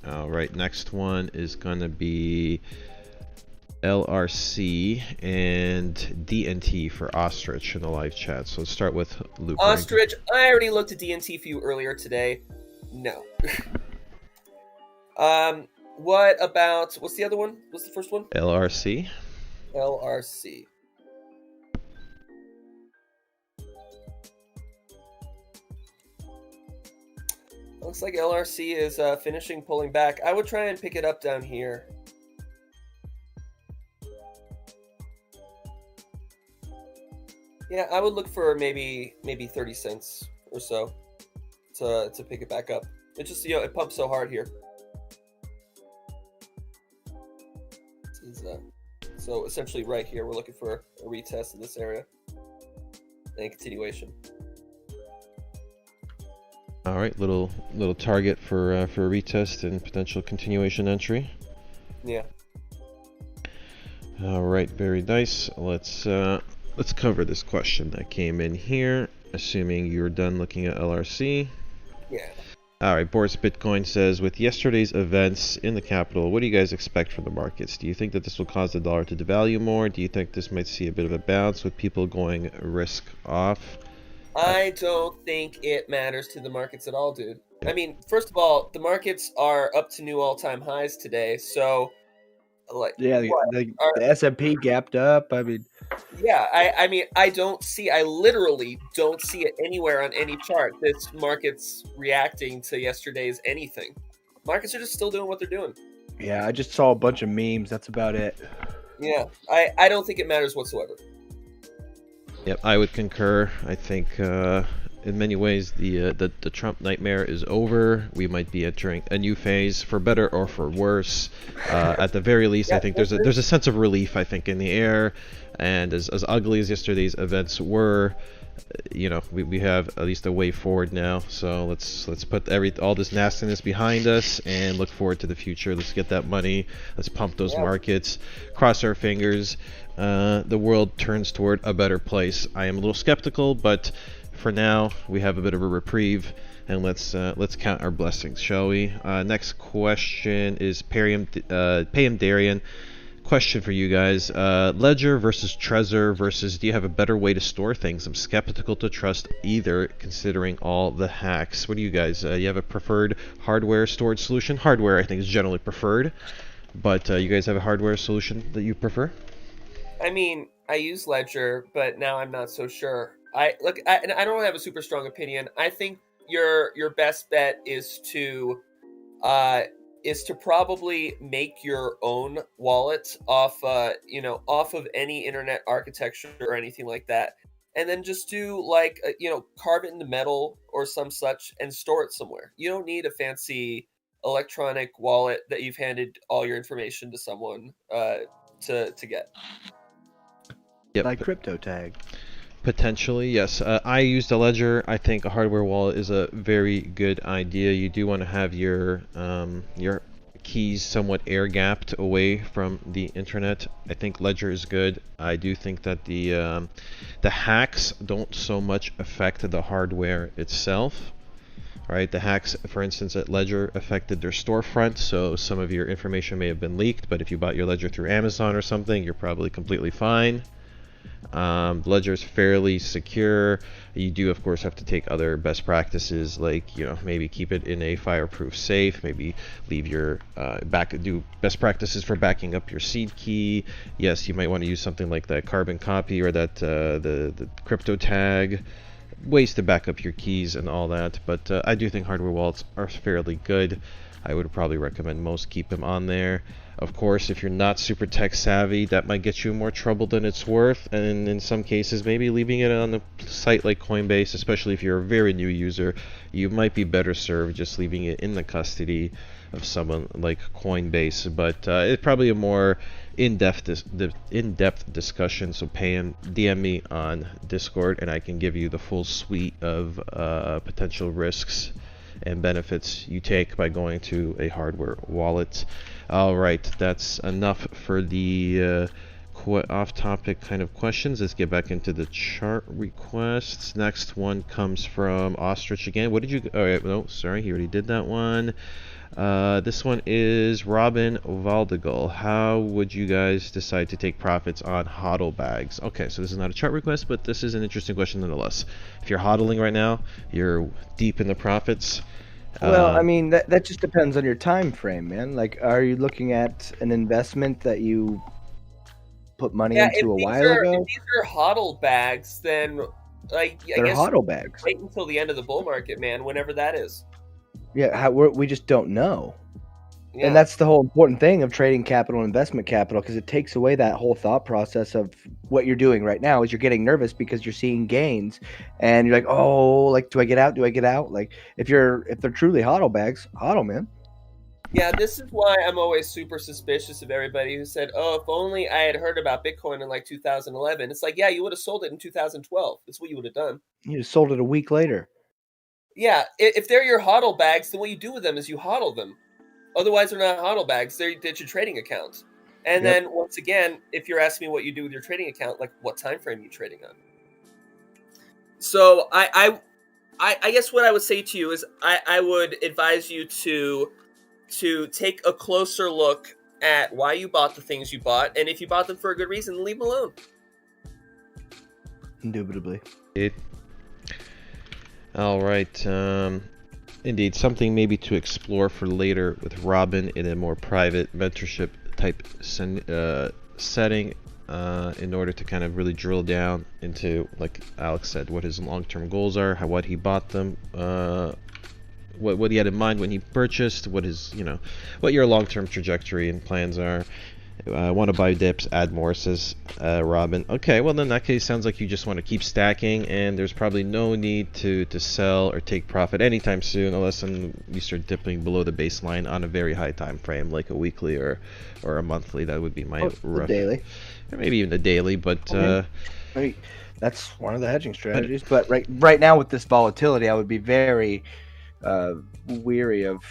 S1: All right, next one is going to be LRC and DNT for Ostrich in the live chat. So let's start with Luke.
S3: Ostrich, I already looked at DNT for you earlier today. No. What about, what's the other one? What's the first one?
S1: LRC.
S3: LRC. Looks like LRC is finishing pulling back. I would try and pick it up down here. Yeah, I would look for maybe 30 cents or so to pick it back up. It just, you know, it pumps so hard here. So essentially right here, we're looking for a retest of this area and continuation.
S1: All right, little target for a retest and potential continuation entry.
S3: Yeah.
S1: All right, very nice. Let's cover this question that came in here, assuming you're done looking at LRC.
S3: Yeah.
S1: All right, Boris Bitcoin says, with yesterday's events in the capital, what do you guys expect from the markets? Do you think that this will cause the dollar to devalue more? Do you think this might see a bit of a bounce with people going risk off?
S3: I don't think it matters to the markets at all, dude. I mean, first of all, the markets are up to new all-time highs today, so like
S2: Yeah, the S&P gapped up. I mean,
S3: yeah, I mean, I literally don't see it anywhere on any chart. This market's reacting to yesterday's anything. Markets are just still doing what they're doing.
S2: yeah, I just saw a bunch of memes. That's about it.
S3: Yeah, I don't think it matters whatsoever.
S1: Yep, I would concur. I think in many ways the Trump nightmare is over. We might be entering a new phase, for better or for worse. At the very least, I think there's a sense of relief, I think, in the air. And as ugly as yesterday's events were, you know, we have at least a way forward now. So let's put all this nastiness behind us and look forward to the future. Let's get that money. Let's pump those markets. Cross our fingers. The world turns toward a better place. I am a little skeptical, but for now we have a bit of a reprieve. and let's count our blessings, shall we? Next question is Payam Darian. Question for you guys: Ledger versus Trezor versus, do you have a better way to store things? I'm skeptical to trust either, considering all the hacks. What do you guys? You have a preferred hardware storage solution? Hardware, I think, is generally preferred, but you guys have a hardware solution that you prefer?
S3: I mean, I use Ledger, but now I'm not so sure. I don't have a super strong opinion. I think your best bet is to probably make your own wallet off of any internet architecture or anything like that, and then just do carve it into metal or some such and store it somewhere. You don't need a fancy electronic wallet that you've handed all your information to someone to get.
S1: Yep.
S2: Like crypto tag.
S1: Potentially, yes. I used a Ledger. I think a hardware wallet is a very good idea. You do want to have your keys somewhat air-gapped away from the internet. I think Ledger is good. I do think that the hacks don't so much affect the hardware itself. Right? The hacks, for instance, at Ledger affected their storefront, so some of your information may have been leaked, but if you bought your Ledger through Amazon or something, you're probably completely fine. Ledger is fairly secure. You do, of course, have to take other best practices, like maybe keep it in a fireproof safe. Maybe leave your do best practices for backing up your seed key. Yes, you might want to use something like that carbon copy or that the crypto tag. Ways to back up your keys and all that. But I do think hardware wallets are fairly good. I would probably recommend most keep them on there. Of course, if you're not super tech savvy, that might get you more trouble than it's worth, and in some cases, maybe leaving it on a site like Coinbase, especially if you're a very new user, you might be better served just leaving it in the custody of someone like Coinbase. But it's probably a more in-depth discussion, so DM me on Discord, and I can give you the full suite of potential risks and benefits you take by going to a hardware wallet. All right, that's enough for the off-topic kind of questions. Let's get back into the chart requests. Next one comes from Ostrich again. What did you? Oh, right, no, sorry, he already did that one. This one is Robin Valdegal. How would you guys decide to take profits on HODL bags? Okay, so this is not a chart request, but this is an interesting question nonetheless. If you're HODLing right now, you're deep in the profits.
S2: Well, I mean, that just depends on your time frame, man. Like, are you looking at an investment that you put money into a while ago?
S3: If these are HODL bags, then I guess
S2: HODL bags.
S3: Wait until the end of the bull market, man, whenever that is.
S2: Yeah, we just don't know. Yeah. And that's the whole important thing of trading capital and investment capital, because it takes away that whole thought process of what you're doing right now. Is you're getting nervous because you're seeing gains, and you're like, oh, like, do I get out? Do I get out? Like, if they're truly HODL bags, HODL, man.
S3: Yeah, this is why I'm always super suspicious of everybody who said, oh, if only I had heard about Bitcoin in like 2011. It's like, yeah, you would have sold it in 2012. That's what you would have done.
S2: You just sold it a week later.
S3: Yeah, if they're your HODL bags, then what you do with them is you HODL them. Otherwise, they're not HODL bags. They're your trading accounts. And then, once again, if you're asking me what you do with your trading account, like, what time frame are you trading on? So I guess what I would say to you is I would advise you to take a closer look at why you bought the things you bought, and if you bought them for a good reason, leave them alone.
S2: Indubitably.
S1: All right. Indeed, something maybe to explore for later with Robin in a more private mentorship type setting in order to kind of really drill down into, like Alex said, what his long-term goals are, what he bought them, what he had in mind when he purchased, what your long-term trajectory and plans are. I want to buy dips, add more, says Robin. Okay, well, then in that case, sounds like you just want to keep stacking, and there's probably no need to sell or take profit anytime soon, unless you start dipping below the baseline on a very high time frame, like a weekly or a monthly. That would be my rough.
S2: Daily.
S1: Or maybe even a daily, but
S2: that's one of the hedging strategies. But right now with this volatility, I would be very weary of.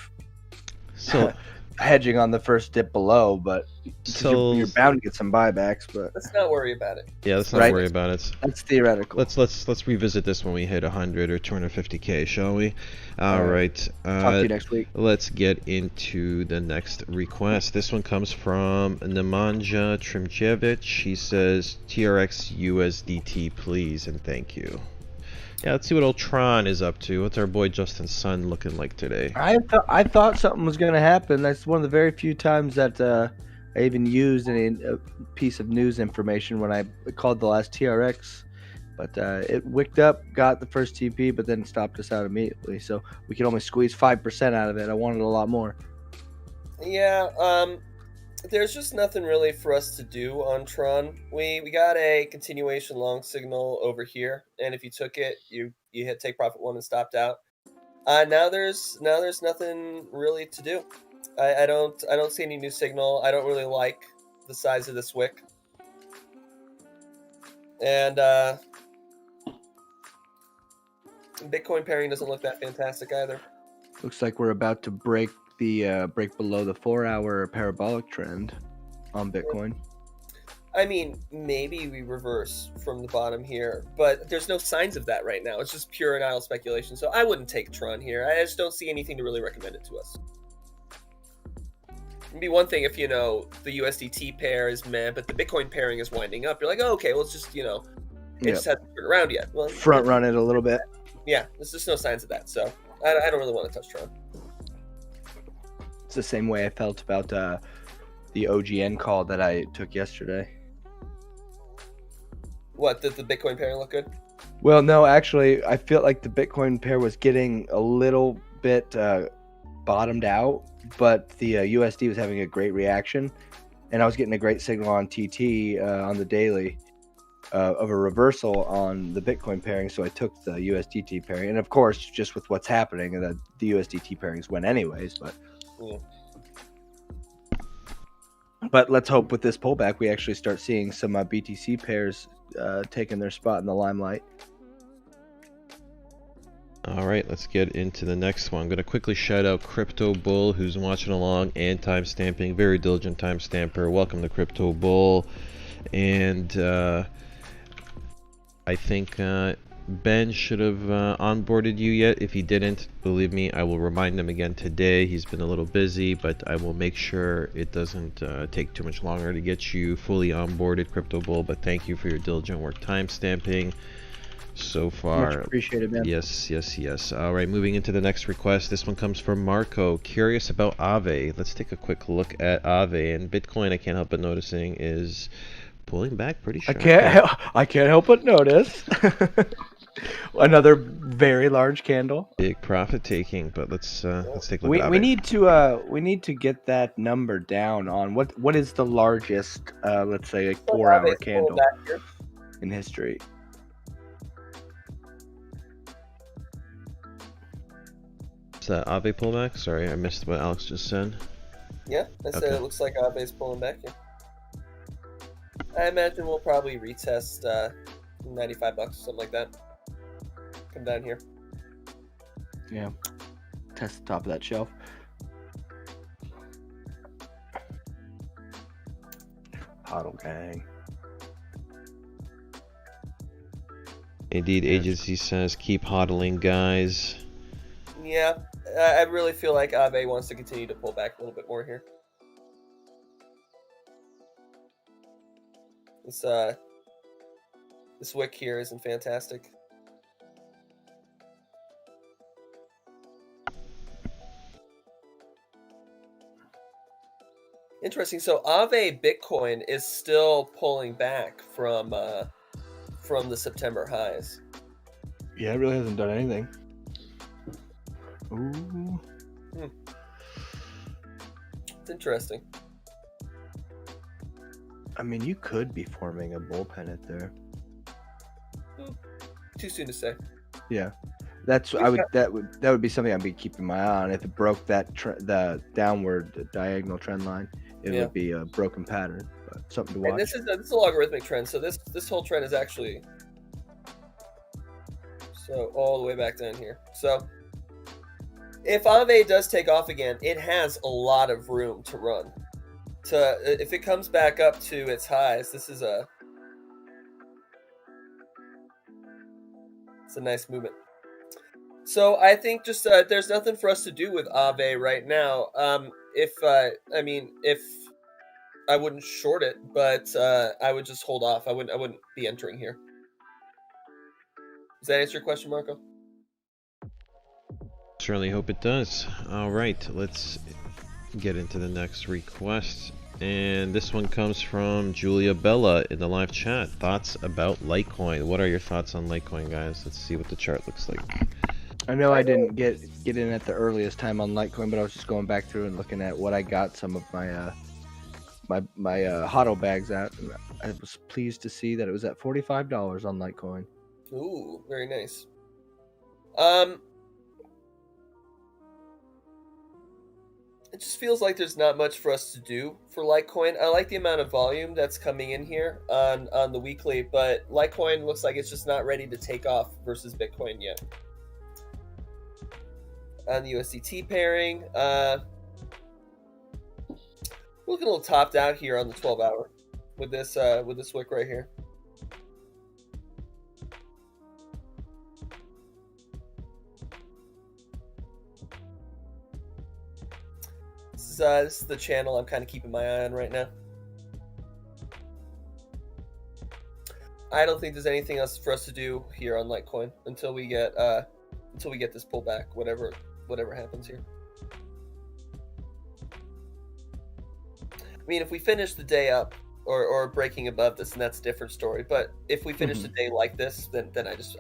S1: So.
S2: hedging on the first dip below, but
S1: So
S2: you're bound to get some buybacks. But
S3: Let's not worry about it.
S1: yeah, let's not
S2: Right.
S1: worry about it.
S2: that's theoretical.
S1: Let's revisit this when we hit 100 or 250k, shall we? All
S2: All
S1: right.
S2: Talk to you next week.
S1: Let's get into the next request. This one comes from Nemanja Trimchevich. He says, TRX USDT, please, and thank you. Yeah, let's see what old Tron is up to. What's our boy Justin Sun looking like today?
S2: I thought something was going to happen. That's one of the very few times that I even used any piece of news information when I called the last TRX. But it wicked up, got the first TP, but then stopped us out immediately. So we could only squeeze 5% out of it. I wanted a lot more.
S3: Yeah, there's just nothing really for us to do on Tron. We got a continuation long signal over here, and if you took it, you hit take profit 1 and stopped out. Now there's nothing really to do. I don't see any new signal. I don't really like the size of this wick, and Bitcoin pairing doesn't look that fantastic either.
S2: Looks like we're about to break below the 4-hour parabolic trend on Bitcoin.
S3: I mean, maybe we reverse from the bottom here, but there's no signs of that right now. It's just pure and idle speculation. So I wouldn't take Tron here. I just don't see anything to really recommend it to us. It'd be one thing if, the USDT pair is meh, but the Bitcoin pairing is winding up. You're like, oh, okay, well, it's just, it just hasn't turned around yet. Well,
S2: Front run it a little bit.
S3: Yeah, there's just no signs of that. So I don't really want to touch Tron.
S2: It's the same way I felt about the OGN call that I took yesterday.
S3: What, did the Bitcoin pairing look good?
S2: Well, no, actually, I feel like the Bitcoin pair was getting a little bit bottomed out, but the USD was having a great reaction, and I was getting a great signal on TT on the daily of a reversal on the Bitcoin pairing, so I took the USDT pairing. And of course, just with what's happening, the USDT pairings went anyways, but...
S3: Yeah.
S2: But let's hope with this pullback we actually start seeing some BTC pairs taking their spot in the limelight.
S1: All right, let's get into the next one. I'm going to quickly shout out Crypto Bull, who's watching along and timestamping. Very diligent timestamper. Welcome to Crypto Bull. And I think Ben should have onboarded you yet. If he didn't, believe me, I will remind him again today. He's been a little busy, but I will make sure it doesn't take too much longer to get you fully onboarded, Crypto Bull. But thank you for your diligent work timestamping so far.
S2: Much appreciated, man.
S1: Yes. All right, moving into the next request. This one comes from Marco. Curious about AAVE. Let's take a quick look at AAVE. And Bitcoin, I can't help but noticing, is pulling back pretty sharply.
S2: I can't help but notice. Another very large candle.
S1: Big profit taking, but let's take a look at
S2: We
S1: AAVE.
S2: need to get that number down on what is the largest let's say a 4-hour candle in history.
S1: Is that AAVE pullback? Sorry, I missed what Alex just said.
S3: Yeah, I said it looks like AAVE's pulling back here. I imagine we'll probably retest $95, something like that. Come down here.
S2: Yeah. Test the top of that shelf. HODL gang.
S1: Indeed, agency says keep hodling, guys.
S3: Yeah, I really feel like AAVE wants to continue to pull back a little bit more here. This wick here isn't fantastic. Interesting. So AAVE Bitcoin is still pulling back from the September highs.
S2: Yeah, it really hasn't done anything. Ooh.
S3: It's interesting.
S2: I mean, you could be forming a bull pennant there.
S3: Too soon to say.
S2: Yeah, that would be something I'd be keeping my eye on. If it broke that the downward diagonal trend line, it would be a broken pattern. But something to watch.
S3: And this is a logarithmic trend, so this whole trend is actually all the way back down here. So if AAVE does take off again, it has a lot of room to run. If it comes back up to its highs, it's a nice movement. So I think just there's nothing for us to do with AAVE right now. If I wouldn't short it, but I would just hold off. I wouldn't be entering here. Does that answer your question, Marco?
S1: Certainly hope it does. All right, let's get into the next request. And this one comes from Julia Bella in the live chat. Thoughts about Litecoin. What are your thoughts on Litecoin, guys? Let's see what the chart looks like.
S2: I know I didn't get in at the earliest time on Litecoin, but I was just going back through and looking at what I got some of my my HODL bags at. I was pleased to see that it was at $45 on Litecoin.
S3: Ooh, very nice. It just feels like there's not much for us to do for Litecoin. I like the amount of volume that's coming in here on the weekly, but Litecoin looks like it's just not ready to take off versus Bitcoin yet. On the USDT pairing, looking a little topped out here on the 12-hour with this wick right here. This is the channel I'm kind of keeping my eye on right now. I don't think there's anything else for us to do here on Litecoin until we get this pullback, whatever happens here. I mean, if we finish the day up or breaking above this, then that's a different story. But if we finish the day like this, then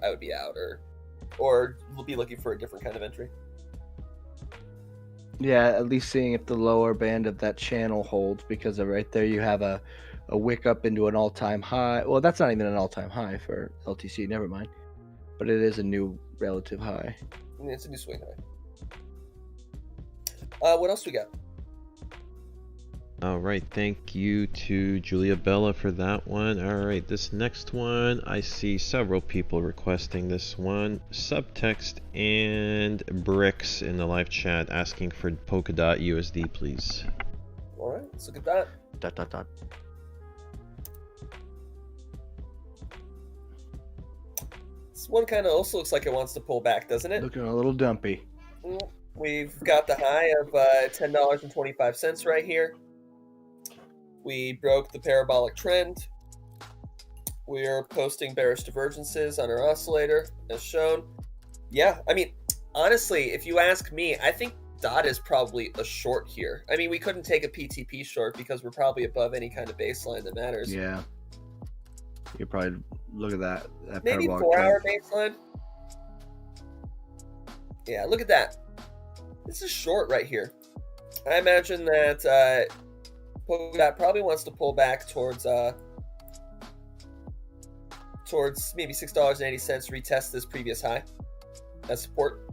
S3: I would be out or we'll be looking for a different kind of entry.
S2: Yeah, at least seeing if the lower band of that channel holds, because right there you have a wick up into an all-time high. Well, that's not even an all-time high for LTC, never mind. But it is a new relative high.
S3: It's a new swing high. What else we got?
S1: All right, thank you to Julia Bella for that one. All right, this next one, I see several people requesting this one. Subtext and Bricks in the live chat asking for Polkadot USD, please.
S3: All right, let's look at that.
S2: Dot.
S3: This one kind of also looks like it wants to pull back, doesn't it?
S2: Looking a little dumpy.
S3: We've got the high of $10.25 right here. We broke the parabolic trend. We are posting bearish divergences on our oscillator, as shown. Yeah, I mean, honestly, if you ask me, I think DOT is probably a short here. I mean, we couldn't take a PTP short because we're probably above any kind of baseline that matters.
S2: Yeah. You probably look at that
S3: maybe
S2: parabolic
S3: 4-hour
S2: trend.
S3: baseline. Yeah, look at that. This is short right here. I imagine that Polkadot probably wants to pull back towards maybe $6.80, retest this previous high as support.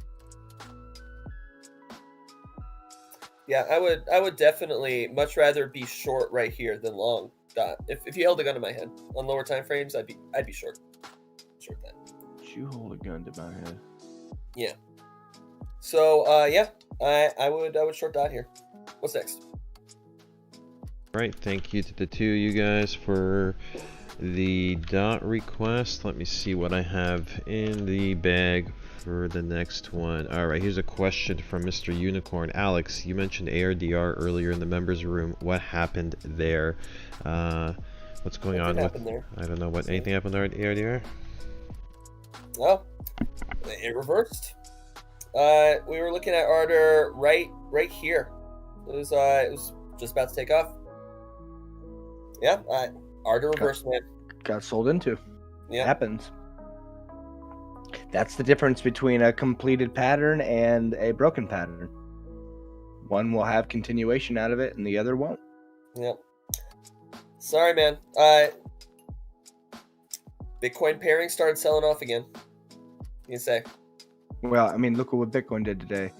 S3: Yeah, I would definitely much rather be short right here than long DOT. If you held a gun to my head on lower time frames, I'd be short that.
S2: You hold a gun to my head.
S3: Yeah. So yeah, I would short DOT here. What's next?
S1: All right, thank you to the two of you guys for the DOT request. Let me see what I have in the bag for the next one. All right, here's a question from Mr. Unicorn. Alex, you mentioned ARDR earlier in the members room. What happened there? What's going on with there? I don't know what anything happened there at ARDR.
S3: Well, it reversed. We were looking at Ardor right here. It was just about to take off. Yeah, Ardor reversed, man.
S2: Got sold into.
S3: Yeah,
S2: happens. That's the difference between a completed pattern and a broken pattern. One will have continuation out of it, and the other won't.
S3: Yep. Sorry, man. Bitcoin pairing started selling off again. You say?
S2: Well, I mean, look at what Bitcoin did today,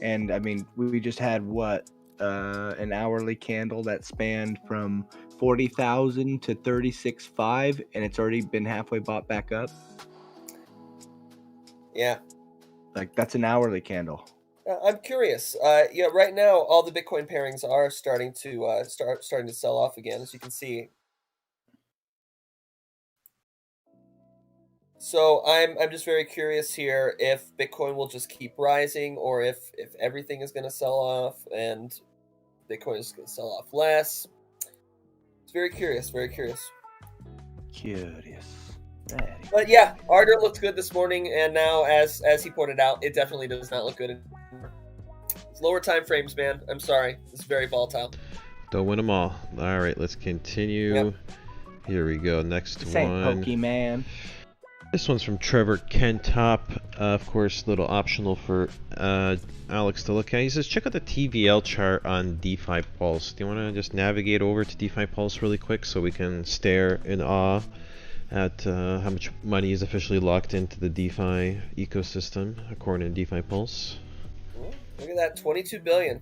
S2: and I mean, we just had what an hourly candle that spanned from 40,000 to 36.5, and it's already been halfway bought back up.
S3: Yeah.
S2: Like, that's an hourly candle.
S3: I'm curious. Yeah, right now all the Bitcoin pairings are starting to starting to sell off again, as you can see. So I'm just very curious here if Bitcoin will just keep rising, or if everything is going to sell off and Bitcoin is going to sell off less. It's very curious, very curious.
S2: Curious.
S3: But yeah, Ardor looked good this morning, and now as he pointed out, it definitely does not look good anymore. It's lower time frames, man. I'm sorry. It's very volatile.
S1: Don't win them all. All right, let's continue.
S3: Yep.
S1: Here we go. Next
S2: Same
S1: one.
S2: Pokemon.
S1: This one's from Trevor Kentop. Of course, a little optional for Alex to look at. He says, check out the TVL chart on DeFi Pulse. Do you want to just navigate over to DeFi Pulse really quick so we can stare in awe at how much money is officially locked into the DeFi ecosystem, according to DeFi Pulse?
S3: Look at that, 22 billion.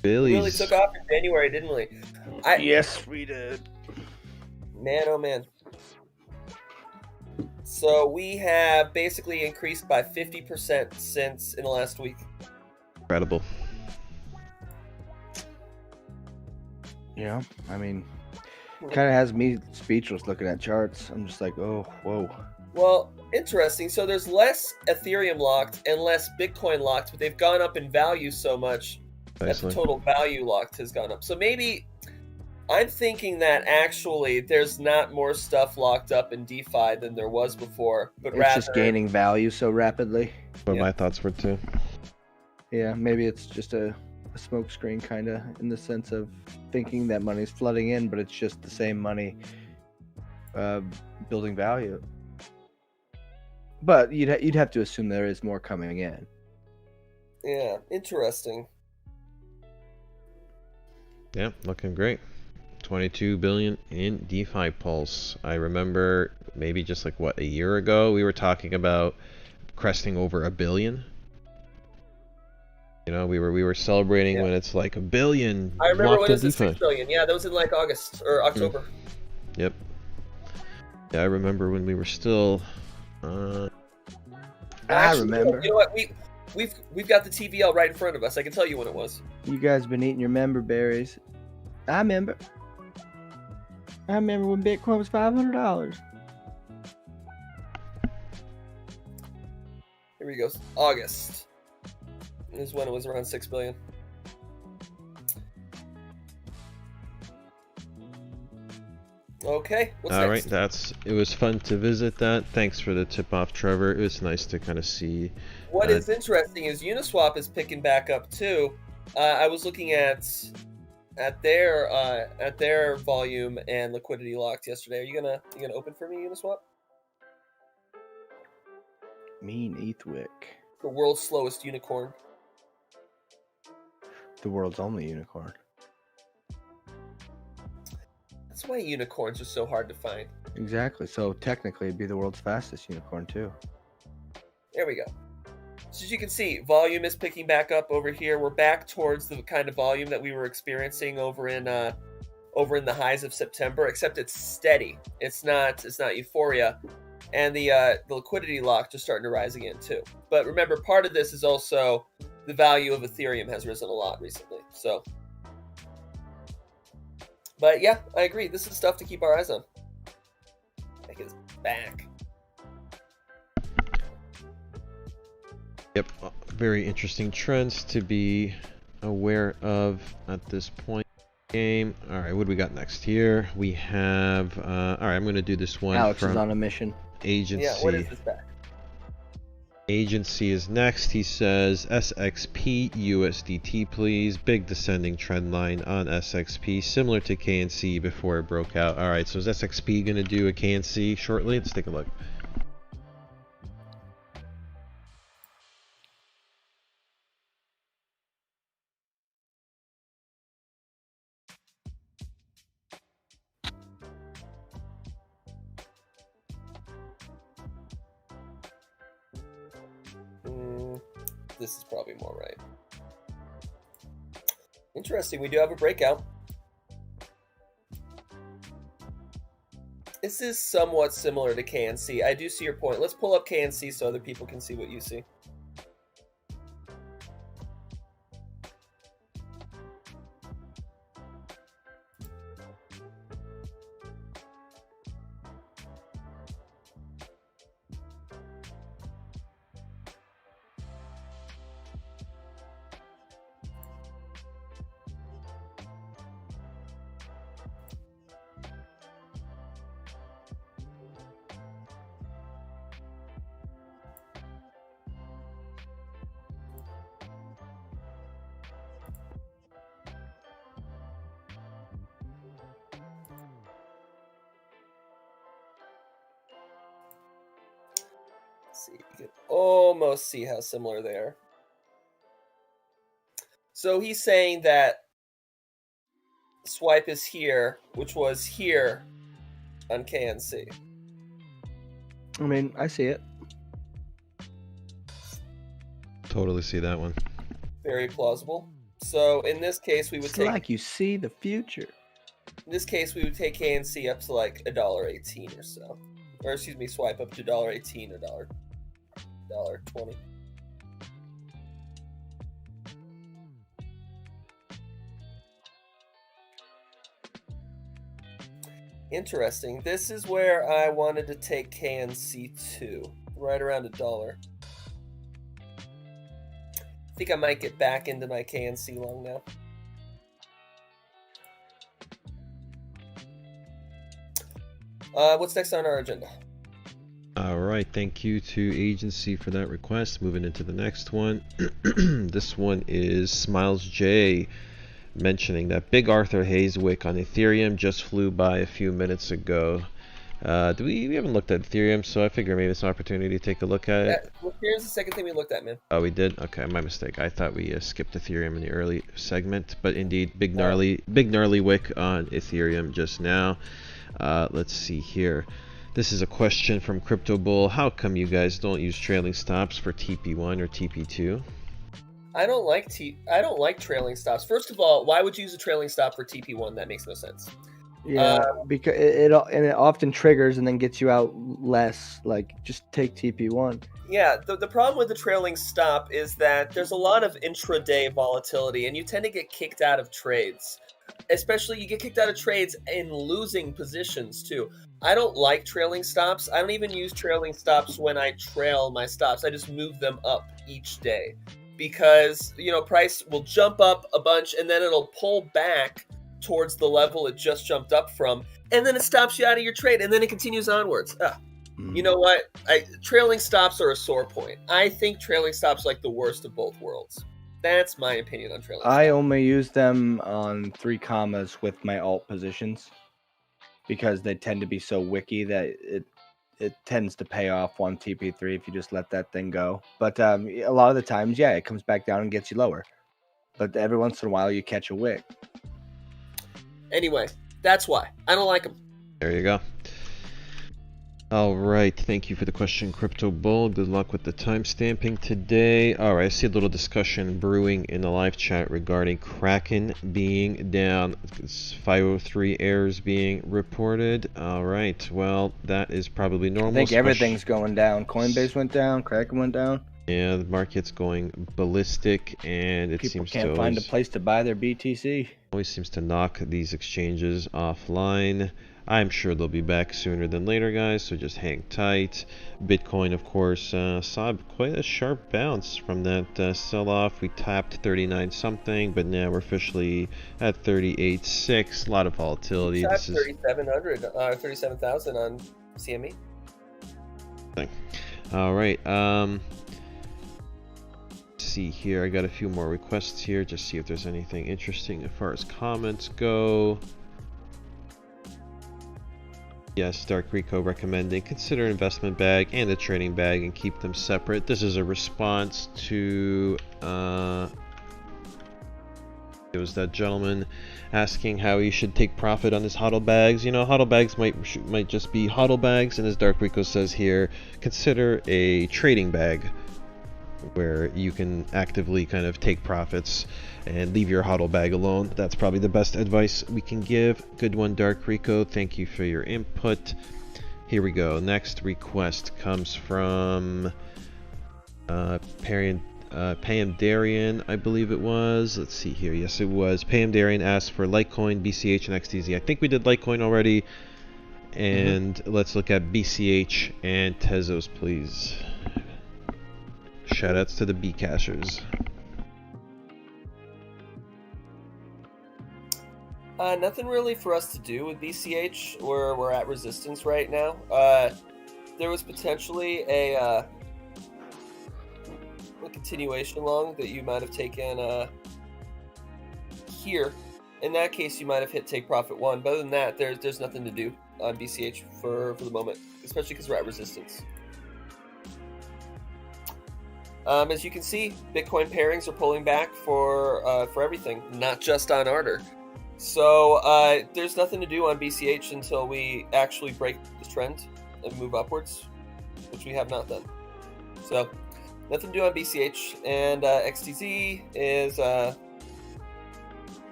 S1: Billies.
S3: We really took off in January, didn't we?
S2: Yes, we did.
S3: Man, oh man. So we have basically increased by 50% since in the last week.
S1: Incredible.
S2: Yeah, I mean, kind of has me speechless looking at charts. I'm just like, oh, whoa.
S3: Well, interesting. So there's less Ethereum locked and less Bitcoin locked, but they've gone up in value so much that the total value locked has gone up. So maybe I'm thinking that actually there's not more stuff locked up in DeFi than there was before, but
S2: It's just gaining value so rapidly.
S1: But my thoughts were too.
S2: Yeah, maybe it's just a smoke screen kind of in the sense of thinking that money's flooding in, but it's just the same money building value. But you'd have to assume there is more coming in.
S3: Yeah, interesting.
S1: Yeah, looking great. 22 billion in DeFi Pulse. I remember maybe just like a year ago we were talking about cresting over $1 billion. You know, we were celebrating when it's like $1 billion.
S3: I remember when it was at 6 billion. Yeah, that was in like August or October.
S1: Yep. Yeah, I remember when we were still.
S2: I remember.
S3: You know what? We've got the TVL right in front of us. I can tell you when it was.
S2: You guys been eating your member berries. I remember when Bitcoin was $500.
S3: Here we go. August is when it was around 6 billion. Okay. What's
S1: All
S3: next?
S1: right, it was fun to visit that. Thanks for the tip off, Trevor. It was nice to kind of see.
S3: What is interesting is Uniswap is picking back up too. I was looking at their volume and liquidity locked yesterday. Are you gonna open for me, Uniswap?
S2: Mean Ethwick.
S3: The world's slowest unicorn.
S2: The world's only unicorn.
S3: That's why unicorns are so hard to find.
S2: Exactly. So technically it'd be the world's fastest unicorn too. There
S3: we go. So as you can see, volume is picking back up over here. We're back towards the kind of volume that we were experiencing over in the highs of September, except it's steady. It's not euphoria. And the liquidity lock just starting to rise again too. But remember, part of this is also the value of Ethereum has risen a lot recently. So, but yeah, I agree. This is stuff to keep our eyes on. Make it back.
S1: Yep, very interesting trends to be aware of at this point in the game. All right, what do we got next here? We have, all right, I'm going to do this one.
S2: Alex
S1: from
S2: is on a mission.
S1: Agency.
S3: Yeah, what is this back?
S1: Agency is next. He says SXP USDT, please. Big descending trend line on SXP, similar to KNC before it broke out. All right, so is SXP going to do a KNC shortly? Let's take a look.
S3: This is probably more right. Interesting, we do have a breakout. This is somewhat similar to KNC. I do see your point. Let's pull up KNC so other people can see what you see. see. You can almost see how similar they are. So he's saying that swipe is here, which was here on KNC.
S2: I mean, I see it.
S1: Totally see that one.
S3: Very plausible. So in this case, we would
S2: It's
S3: take.
S2: like you see the future.
S3: In this case, we would take KNC up to like $1.18 or so, or excuse me, swipe up to $1.18 or $1.20. Interesting. This is where I wanted to take KNC2, right around $1. I think I might get back into my KNC long now. What's next on our agenda?
S1: All right, thank you to Agency for that request. Moving into the next one. This one is Smiles J, mentioning that Big Arthur Hayes wick on Ethereum just flew by a few minutes ago. We haven't looked at Ethereum, so I figure maybe it's an opportunity to take a look at it.
S3: Well, here's the second thing we looked at, man.
S1: Oh, we did? Okay, my mistake. I thought we skipped Ethereum in the early segment, but indeed, big gnarly wick on Ethereum just now. Let's see here. This is a question from Crypto Bull. How come you guys don't use trailing stops for TP1 or TP2?
S3: I don't like trailing stops. First of all, why would you use a trailing stop for TP1? That makes no sense.
S2: Yeah, because it often triggers and then gets you out less. Like, just take TP1.
S3: Yeah, the problem with the trailing stop is that there's a lot of intraday volatility, and you tend to get kicked out of trades. Especially, you get kicked out of trades in losing positions, too. I don't like trailing stops. I don't even use trailing stops when I trail my stops. I just move them up each day. Because, price will jump up a bunch, and then it'll pull back towards the level it just jumped up from, and then it stops you out of your trade, and then it continues onwards. You know what? Trailing stops are a sore point. I think trailing stops are like the worst of both worlds. That's my opinion on trailing stops.
S2: I only use them on 3 commas with my alt positions because they tend to be so wicky that it tends to pay off on TP3 if you just let that thing go. But a lot of the times, yeah, it comes back down and gets you lower. But every once in a while, you catch a wick.
S3: Anyway, that's why. I don't like them.
S1: There you go. All right, thank you for the question, Crypto Bull. Good luck with the timestamping today. All right, I see a little discussion brewing in the live chat regarding Kraken being down. It's 503 errors being reported. All right, well, that is probably normal.
S2: I think everything's going down. Coinbase went down. Kraken went down.
S1: Yeah, the market's going ballistic, and
S2: People can't find a place to buy their BTC.
S1: Always seems to knock these exchanges offline. I'm sure they'll be back sooner than later, guys, so just hang tight. Bitcoin, of course, saw quite a sharp bounce from that sell-off. We tapped 39 something, but now we're officially at 38.6. A lot of volatility.
S3: This is 3,700, 37,000 on CME.
S1: All right. See here, I got a few more requests here. Just see if there's anything interesting as far as comments go. Yes, Dark Rico recommending consider investment bag and a trading bag and keep them separate. This is a response to it was that gentleman asking how he should take profit on his HODL bags. HODL bags might just be HODL bags, and as Dark Rico says here, consider a trading bag where you can actively kind of take profits and leave your HODL bag alone. That's probably the best advice we can give. Good one, Dark Rico. Thank you for your input. Here we go. Next request comes from Pam Darian, I believe it was. Let's see here. Yes, it was. Pam Darian asked for Litecoin, BCH, and XTZ. I think we did Litecoin already. And let's look at BCH and Tezos, please. Shoutouts to the B cashers.
S3: Nothing really for us to do with BCH. We're at resistance right now. There was potentially a continuation long that you might have taken here. In that case, you might have hit take profit 1. But other than that, there's nothing to do on BCH for the moment, especially because we're at resistance. As you can see, Bitcoin pairings are pulling back for everything, not just on Ardor. So there's nothing to do on BCH until we actually break the trend and move upwards, which we have not done. So nothing to do on BCH, and XTZ is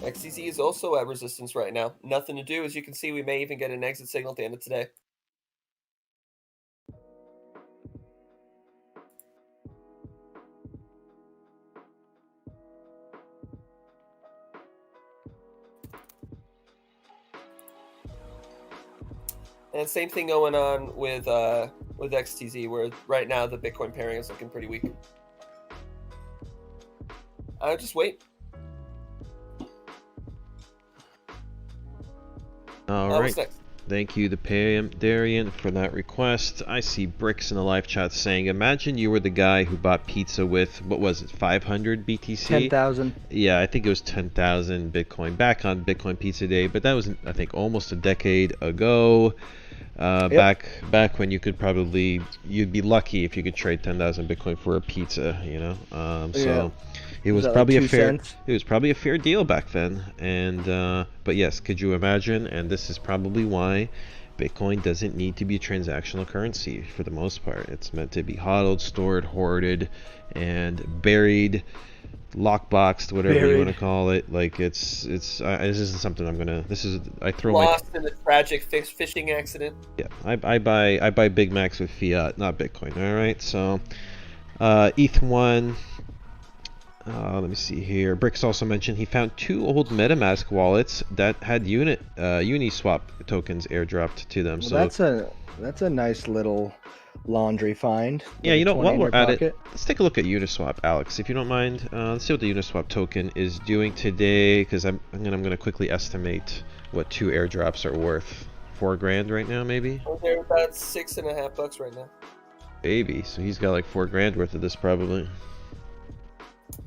S3: XTZ is also at resistance right now. Nothing to do. As you can see, we may even get an exit signal at the end of today. And same thing going on with XTZ, where right now the Bitcoin pairing is looking pretty weak. Just wait.
S1: All right.
S3: What's next?
S1: Thank you, Darian, for that request. I see Bricks in the live chat saying, imagine you were the guy who bought pizza with, what was it, 500 BTC?
S2: 10,000.
S1: Yeah, I think it was 10,000 Bitcoin back on Bitcoin Pizza Day, but that was, I think, almost a decade ago.
S2: Yep.
S1: Back when you could probably, you'd be lucky if you could trade 10,000 Bitcoin for a pizza, you know? So it was probably
S2: like 2 cents?
S1: It was probably a fair deal back then. And but yes, could you imagine? And this is probably why Bitcoin doesn't need to be a transactional currency for the most part. It's meant to be HODLed, stored, hoarded, and buried, lockboxed, whatever you want to call it. Like this isn't something I'm gonna. I throw
S3: lost in a tragic fishing accident.
S1: Yeah, I buy Big Macs with fiat, not Bitcoin. All right, so ETH1. Let me see here. Bricks also mentioned he found 2 old MetaMask wallets that had Uniswap tokens airdropped to them.
S2: Well,
S1: so
S2: that's a nice little laundry find.
S1: Yeah, you know, while we're at
S2: pocket.
S1: it, let's take a look at Uniswap, Alex, if you don't mind. Let's see what the Uniswap token is doing today, because I'm gonna quickly estimate what 2 airdrops are worth. $4 grand right now, maybe.
S3: Well, they're about $6.50 right now.
S1: Baby, so he's got like $4 grand worth of this probably.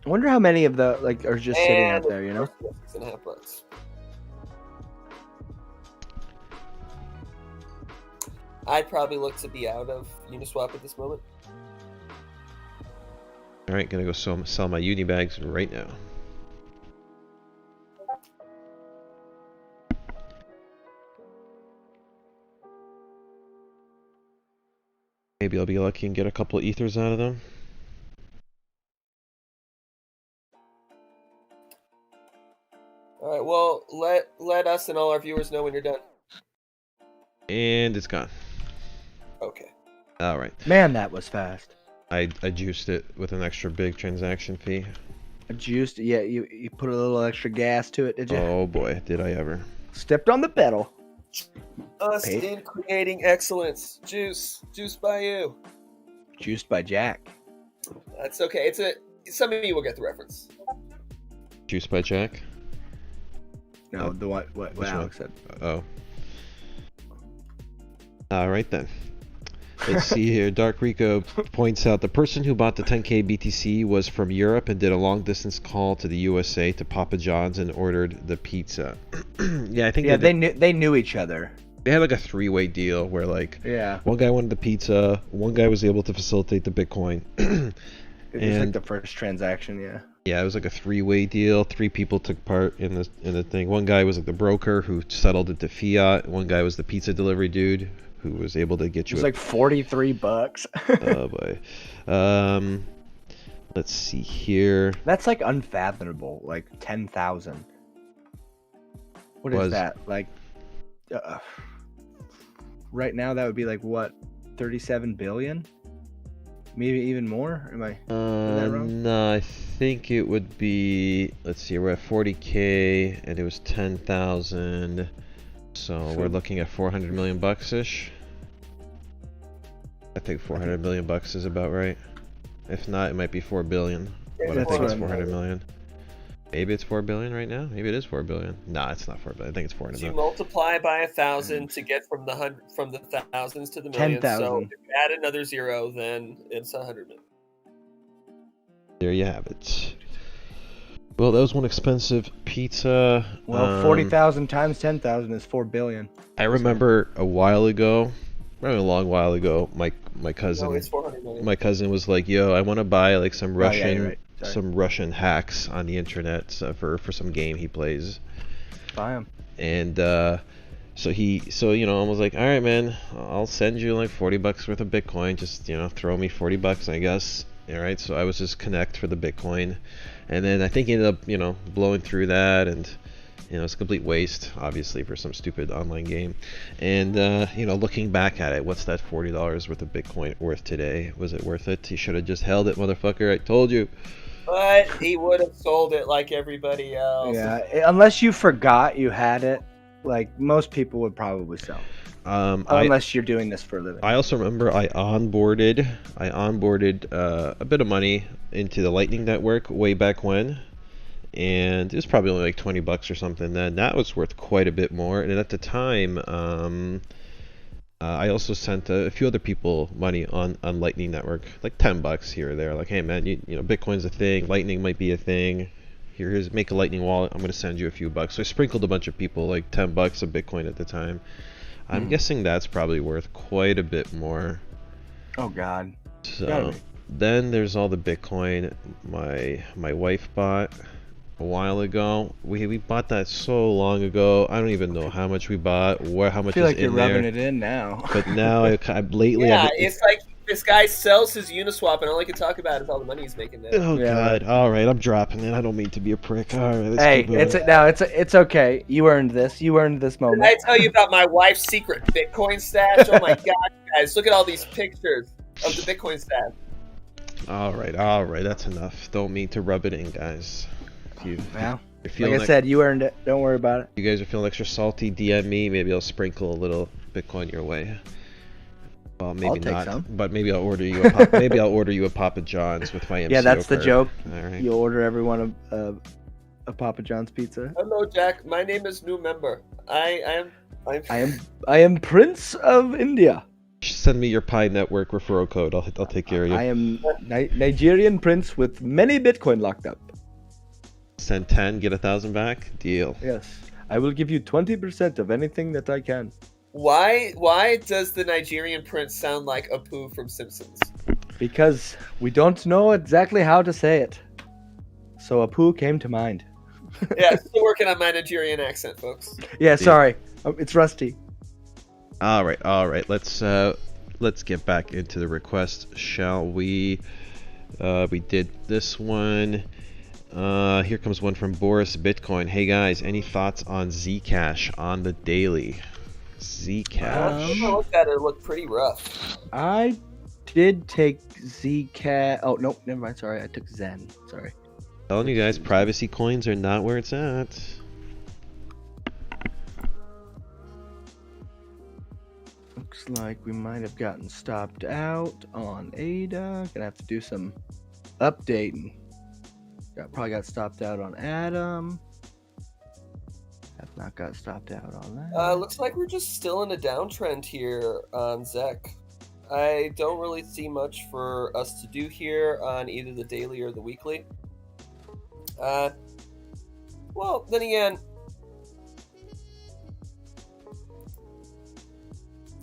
S2: I wonder how many of the are just sitting out there, you know?
S3: $6.50. I'd probably look to be out of Uniswap at this moment.
S1: All right, gonna go sell my uni bags right now. Maybe I'll be lucky and get a couple of ethers out of them.
S3: All right, well, let us and all our viewers know when you're done.
S1: And it's gone.
S3: Okay.
S1: All right.
S2: Man, that was fast.
S1: I juiced it with an extra big transaction fee.
S2: Juiced? Yeah, you put a little extra gas to it, did you?
S1: Oh boy, did I ever.
S2: Stepped on the pedal.
S3: Us in creating excellence. Juiced by you.
S2: Juiced by Jack.
S3: That's okay. Some of you will get the reference.
S1: Juiced by Jack?
S2: No, the what Alex said.
S1: Oh. Alright then. Let's see here. Dark Rico points out the person who bought the 10k BTC was from Europe and did a long distance call to the USA to Papa John's and ordered the pizza. Yeah, I think
S2: they knew each other.
S1: They had like a 3-way deal where like one guy wanted the pizza, one guy was able to facilitate the Bitcoin.
S2: It was like the first transaction, yeah.
S1: Yeah, it was like a 3-way deal. 3 people took part in the thing. One guy was like the broker who settled it to fiat. One guy was the pizza delivery dude who was able to get you.
S2: It was like $43.
S1: Oh boy. Let's see here.
S2: That's like unfathomable. Like 10,000. What is that? Like, right now that would be like what? 37 billion? Maybe even more? Am I that wrong?
S1: No, I think it would be, let's see, we're at 40k and it was 10,000. So we're looking at 400 million bucks-ish. I think 400 million bucks is about right. If not, it might be 4 billion. But I think it's 400 million. Maybe it's 4 billion right now. Maybe it is 4 billion. Nah, it's not 4 billion. I think it's 400
S3: million.
S1: million.
S3: You multiply by 1,000 to get from the thousands to the millions.
S2: 10,000.
S3: So if you add another 0, then it's 100 million.
S1: There you have it. Well, that was one expensive pizza.
S2: Well, 40,000 times 10,000 is 4 billion.
S1: I remember a while ago, probably a long while ago, my cousin
S3: No, it's 400 million.
S1: my cousin was like, "Yo, I want to buy like some
S2: Oh, yeah,
S1: Russian
S2: you're right. Sorry.
S1: some Russian hacks on the internet for some game he plays."
S2: Buy 'em.
S1: And so I was like, "All right, man, I'll send you like $40 worth of Bitcoin. Just throw me $40, I guess." All right. So I was just connect for the Bitcoin, and then I think he ended up blowing through that, and it's a complete waste, obviously, for some stupid online game. And looking back at it, what's that $40 worth of Bitcoin worth today? Was it worth it? He should have just held it, motherfucker. I told you.
S3: But he would have sold it like everybody else.
S2: Yeah, unless you forgot you had it, like most people would probably sell. Unless you're doing this for a living.
S1: I also remember I onboarded a bit of money into the Lightning Network way back when, and it was probably only like $20 or something then. That was worth quite a bit more. And at the time, I also sent a few other people money on Lightning Network, like $10 here or there. Like, hey man, Bitcoin's a thing, Lightning might be a thing. Here's make a Lightning wallet. I'm gonna send you a few bucks. So I sprinkled a bunch of people like $10 of Bitcoin at the time. I'm guessing that's probably worth quite a bit more.
S2: Oh God.
S1: So then there's all the Bitcoin my wife bought a while ago. We bought that so long ago. I don't even know how much we bought, how much
S2: I feel
S1: is
S2: like you're
S1: in there.
S2: rubbing it in now.
S1: But now lately,
S3: Yeah, it's like this guy sells his Uniswap, and all he can talk about is all the money he's making now.
S1: oh
S2: Yeah.
S1: God! All right, I'm dropping it. I don't mean to be a prick. All right, let's
S2: Hey,
S1: keep going.
S2: it's okay. You earned this. You earned this
S3: Did
S2: moment.
S3: I tell you about my wife's secret Bitcoin stash? Oh my God, guys, look at all these pictures of the Bitcoin stash.
S1: All right, that's enough. Don't mean to rub it in, guys. If
S2: Well,
S1: you're feeling
S2: like I said, you earned it. Don't worry about it.
S1: you guys are feeling extra salty, DM me. Maybe I'll sprinkle a little Bitcoin your way. Well, maybe
S2: I'll take
S1: not.
S2: some.
S1: But maybe I'll order you a Papa John's with my MCO
S2: Yeah, that's the
S1: card.
S2: joke.
S1: All right.
S2: You'll order everyone a Papa John's pizza.
S3: Hello, Jack. My name is new member. I'm
S2: I am Prince of India.
S1: Send me your Pi Network referral code. I'll take care of you.
S2: I am Nigerian prince with many Bitcoin locked up.
S1: Send 10, get 1,000 back. Deal.
S2: Yes, I will give you 20% of anything that I can.
S3: Why does the Nigerian prince sound like Apu from Simpsons?
S2: Because we don't know exactly how to say it. So Apu came to mind.
S3: Yeah, still working on my Nigerian accent, folks.
S2: Yeah, sorry. It's rusty.
S1: All right. Let's get back into the request, shall we? We did this one. Here comes one from Boris Bitcoin. Hey guys, any thoughts on Zcash on the daily? Zcash.
S3: I looked at it. It looked pretty rough.
S2: I did take Zcash. Oh, no, never mind. Sorry, I took Zen. Sorry.
S1: Telling you guys, privacy coins are not where it's at.
S2: Looks like we might have gotten stopped out on ADA. Gonna have to do some updating. Probably got stopped out on Atom. Have not got stopped out on that.
S3: Looks like we're just still in a downtrend here on ZEC. I don't really see much for us to do here on either the daily or the weekly. Well, then again,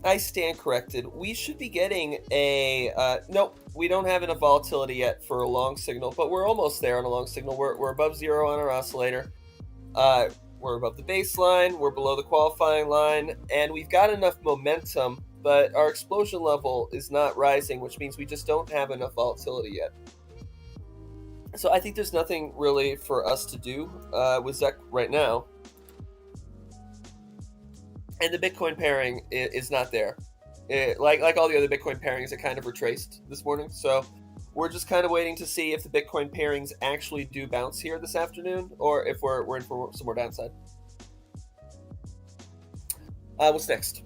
S3: I stand corrected. We should be getting a... nope, we don't have enough volatility yet for a long signal, but we're almost there on a long signal. We're above zero on our oscillator. We're above the baseline, we're below the qualifying line, and we've got enough momentum, but our explosion level is not rising, which means we just don't have enough volatility yet. So I think there's nothing really for us to do with ZEC right now. And the Bitcoin pairing is not there. Like all the other Bitcoin pairings, it kind of retraced this morning. So we're just kind of waiting to see if the Bitcoin pairings actually do bounce here this afternoon, or if we're in for some more downside. What's next?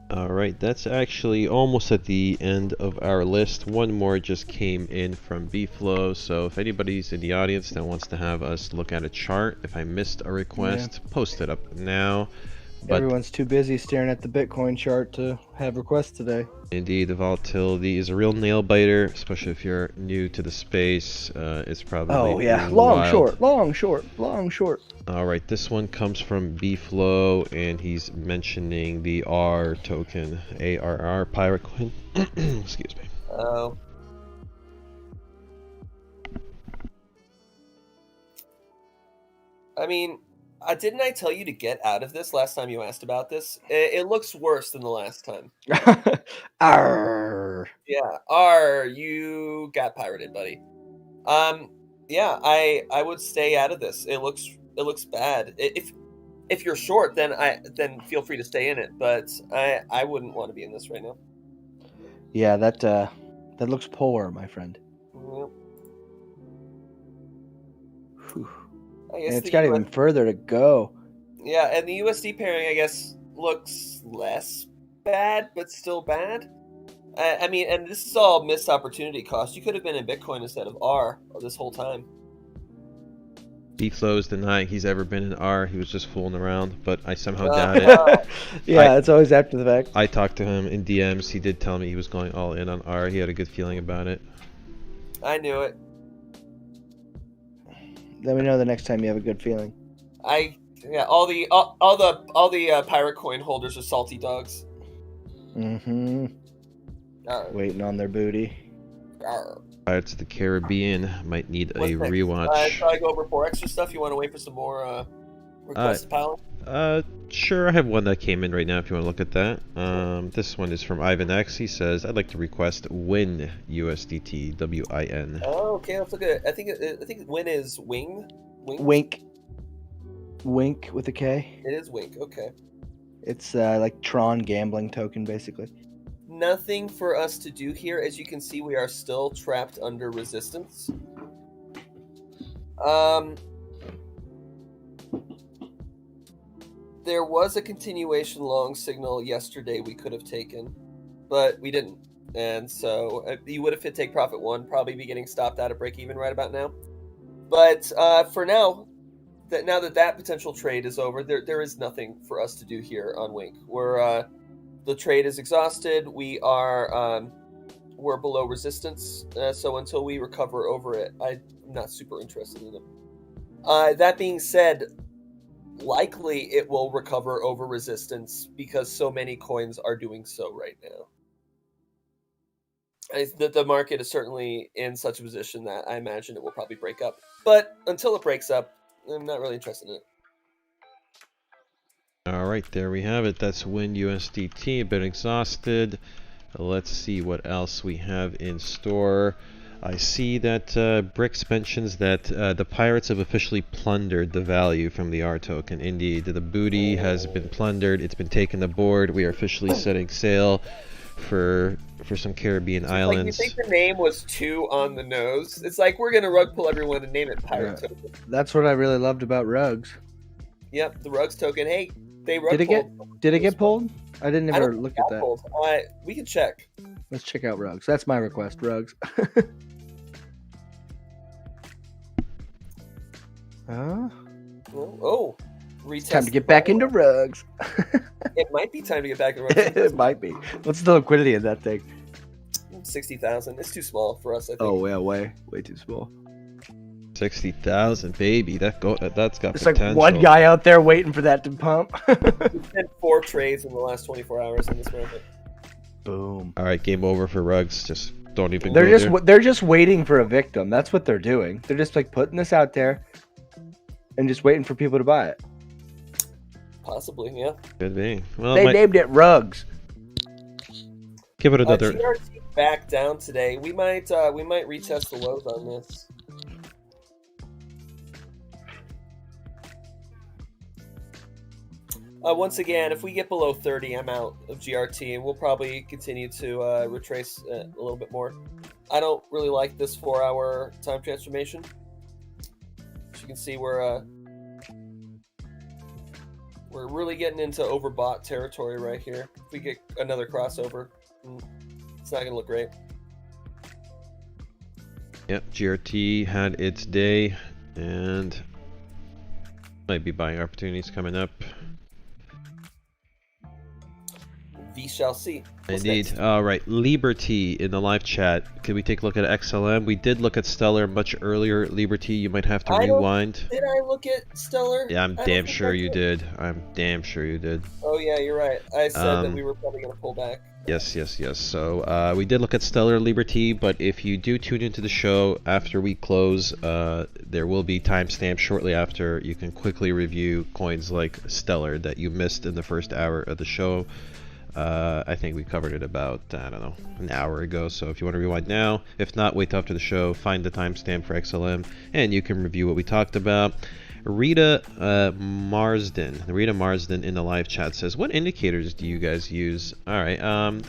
S1: All right, that's actually almost at the end of our list. One more just came in from BFlow. So if anybody's in the audience that wants to have us look at a chart, if I missed a request, post it up now. But
S2: Everyone's too busy staring at the Bitcoin chart to have requests today.
S1: indeed, the volatility is a real nail biter, especially if you're new to the space. It's probably
S2: Oh yeah, long
S1: wild.
S2: short, long short, long short.
S1: All right, this one comes from B-Flow, and he's mentioning the R token, ARR, pirate coin. Excuse me.
S3: Oh. I mean, didn't I tell you to get out of this last time you asked about this? It looks worse than the last time.
S2: Arr.
S3: Yeah, you got pirated, buddy. Yeah, I would stay out of this. It looks bad. If you're short, then feel free to stay in it. But I wouldn't want to be in this right now.
S2: Yeah, that looks poor, my friend.
S3: Well,
S2: Whew.
S3: I guess
S2: And it's got even further to go.
S3: Yeah, and the USD pairing, I guess, looks less bad, but still bad. I mean, and this is all missed opportunity cost. You could have been in Bitcoin instead of R this whole time.
S1: B-Flow is denying he's ever been in R. He was just fooling around, but I somehow doubt it.
S2: Yeah, it's always after the fact.
S1: I talked to him in DMs. He did tell me he was going all in on R. He had a good feeling about it.
S3: I knew it.
S2: Let me know the next time you have a good feeling.
S3: All the pirate coin holders are salty dogs.
S2: Mm-hmm. Waiting on their booty.
S1: Pirates of the Caribbean might need a
S3: What's next?
S1: rewatch.
S3: Shall I go over 4 extra stuff? You want to wait for some more requests to pile?
S1: Sure, I have one that came in right now if you want to look at that. This one is from Ivan X. He says, I'd like to request WIN USDT, WIN.
S3: Oh, okay, let's look at it. I think WIN is wing.
S2: Wink. Wink with a K.
S3: It is wink, okay.
S2: It's like Tron gambling token, basically.
S3: Nothing for us to do here. As you can see, we are still trapped under resistance. There was a continuation long signal yesterday we could have taken, but we didn't. And so you would have hit take profit 1, probably be getting stopped out of break even right about now. But for now, now that potential trade is over, there is nothing for us to do here on Wink. The trade is exhausted. We're below resistance. So until we recover over it, I'm not super interested in it. That being said, likely it will recover over resistance because so many coins are doing so right now. The market is certainly in such a position that I imagine it will probably break up. But until it breaks up, I'm not really interested in it.
S1: All right, there we have it. That's WIN USDT. A bit exhausted. Let's see what else we have in store. I see that Brix mentions that the pirates have officially plundered the value from the R token. Indeed, the booty has been plundered. It's been taken aboard. We are officially setting sail for some Caribbean islands.
S3: Like, you think the name was too on the nose? It's like we're gonna rug pull everyone and name it pirate token.
S2: That's what I really loved about RUGZ.
S3: Yep, the RUGZ token. Hey, they rug pulled.
S2: Did it get pulled? I didn't ever look at that.
S3: Pulled. We can check.
S2: Let's check out RUGZ. That's my request, RUGZ.
S3: Retest.
S2: Time to get back into RUGZ.
S3: It might be time to get back into RUGZ.
S2: It might be. What's the liquidity in that thing?
S3: 60,000. It's too small for us, I think.
S2: Oh yeah, way too small.
S1: 60,000, baby. That's got
S2: It's
S1: potential.
S2: like one guy out there waiting for that to pump.
S3: We've had 4 trades in the last 24 hours in this market.
S2: Boom.
S1: All right, game over for RUGZ. Just don't even.
S2: They're just waiting for a victim. That's what they're doing. They're just like putting this out there and just waiting for people to buy it.
S3: Possibly, yeah.
S1: Could be. Well,
S2: they named it RUGZ.
S1: Give it another.
S3: GRT back down today. We might retest the lows on this. Once again, if we get below 30, I'm out of GRT, and we'll probably continue to retrace a little bit more. I don't really like this 4-hour time transformation. As you can see, we're really getting into overbought territory right here. If we get another crossover, it's not going to look great.
S1: Yep, GRT had its day, and might be buying opportunities coming up.
S3: We shall see. What's
S1: Indeed.
S3: next?
S1: All right. Liberty in the live chat. Can we take a look at XLM? We did look at Stellar much earlier. Liberty, you might have to rewind.
S3: Did I look at Stellar?
S1: Yeah, I'm damn sure you did. I'm damn sure you did.
S3: Oh yeah, you're right. I said that we were probably going to pull back.
S1: Yes. So we did look at Stellar Liberty, but if you do tune into the show after we close, there will be timestamps shortly after. You can quickly review coins like Stellar that you missed in the first hour of the show. I think we covered it about, I don't know, an hour ago. So if you want to rewind now, if not, wait till after the show, find the timestamp for XLM, and you can review what we talked about. Rita Marsden in the live chat says, what indicators do you guys use? All right,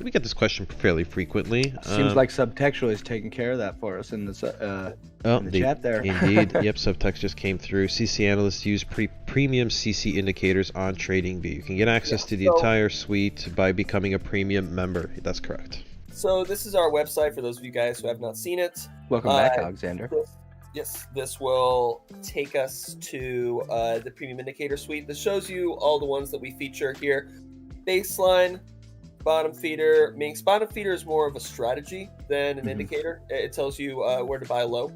S1: we get this question fairly frequently.
S2: Seems like Subtextual is taking care of that for us in the chat there.
S1: Indeed. Yep, Subtext just came through. CC Analyst use premium CC indicators on TradingView. You can get access to the entire suite by becoming a premium member. That's correct.
S3: So this is our website for those of you guys who have not seen it.
S2: Welcome back, Alexander.
S3: Yes, this will take us to the Premium Indicator Suite. This shows you all the ones that we feature here. Baseline, bottom feeder. Minx. Bottom feeder is more of a strategy than an indicator. It tells you where to buy low.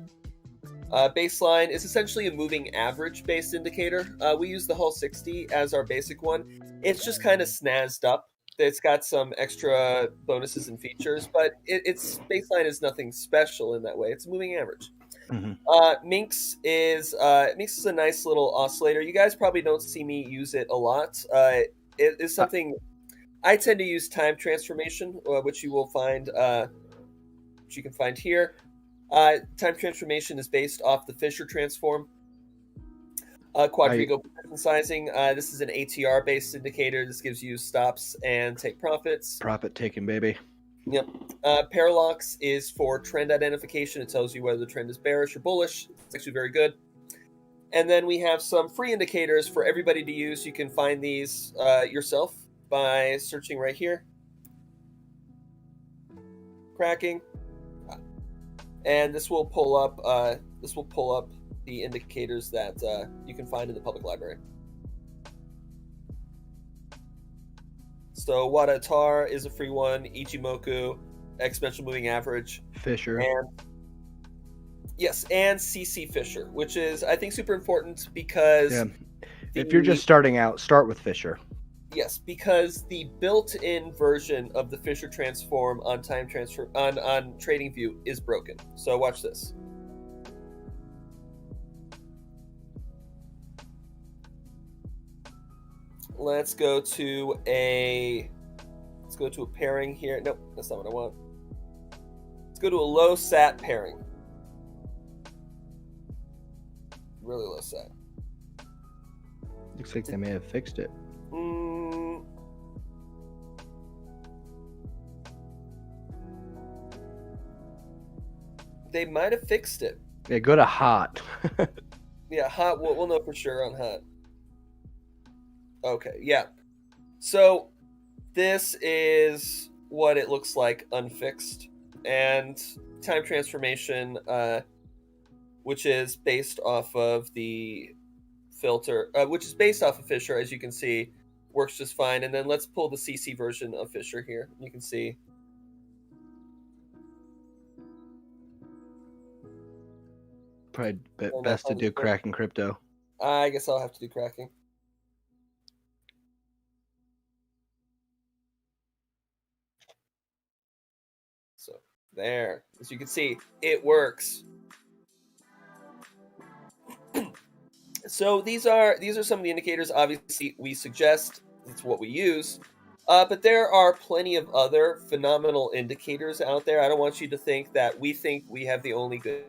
S3: Baseline is essentially a moving average based indicator. We use the Hull 60 as our basic one. It's just kind of snazzed up. It's got some extra bonuses and features, but its baseline is nothing special in that way. It's a moving average. Minx is a nice little oscillator. You guys probably don't see me use it a lot. It is something I tend to use. Time transformation, which you will find, which you can find here. Time transformation is based off the Fisher transform. Quadrigo position sizing. This is an ATR based indicator. This gives you stops and take profits.
S2: Profit taking, baby.
S3: Yep. Parallax is for trend identification. It tells you whether the trend is bearish or bullish. It's actually very good. And then we have some free indicators for everybody to use. You can find these yourself by searching right here. Cracking. And this will pull up the indicators that you can find in the public library. So Wada Tar is a free one. Ichimoku, exponential moving average.
S2: Fisher.
S3: And CC Fisher, which is, I think, super important because...
S2: If you're just starting out, start with Fisher.
S3: Yes, because the built-in version of the Fisher transform on TradingView is broken. So watch this. Let's go to a pairing here. Nope, that's not what I want. Let's go to a low sat pairing. Really low sat.
S2: Looks like they may have fixed it.
S3: They might have fixed it.
S2: Yeah, go to hot.
S3: Yeah, hot. We'll know for sure on hot. Okay, yeah. So this is what it looks like unfixed, and time transformation, which is based off of the filter, which is based off of Fisher, as you can see, works just fine. And then let's pull the CC version of Fisher here. You can see.
S2: Probably best to do cracking crypto.
S3: I guess I'll have to do cracking. So there, as you can see, it works. So these are some of the indicators. Obviously, we suggest it's what we use, but there are plenty of other phenomenal indicators out there. I don't want you to think that we think we have the only good.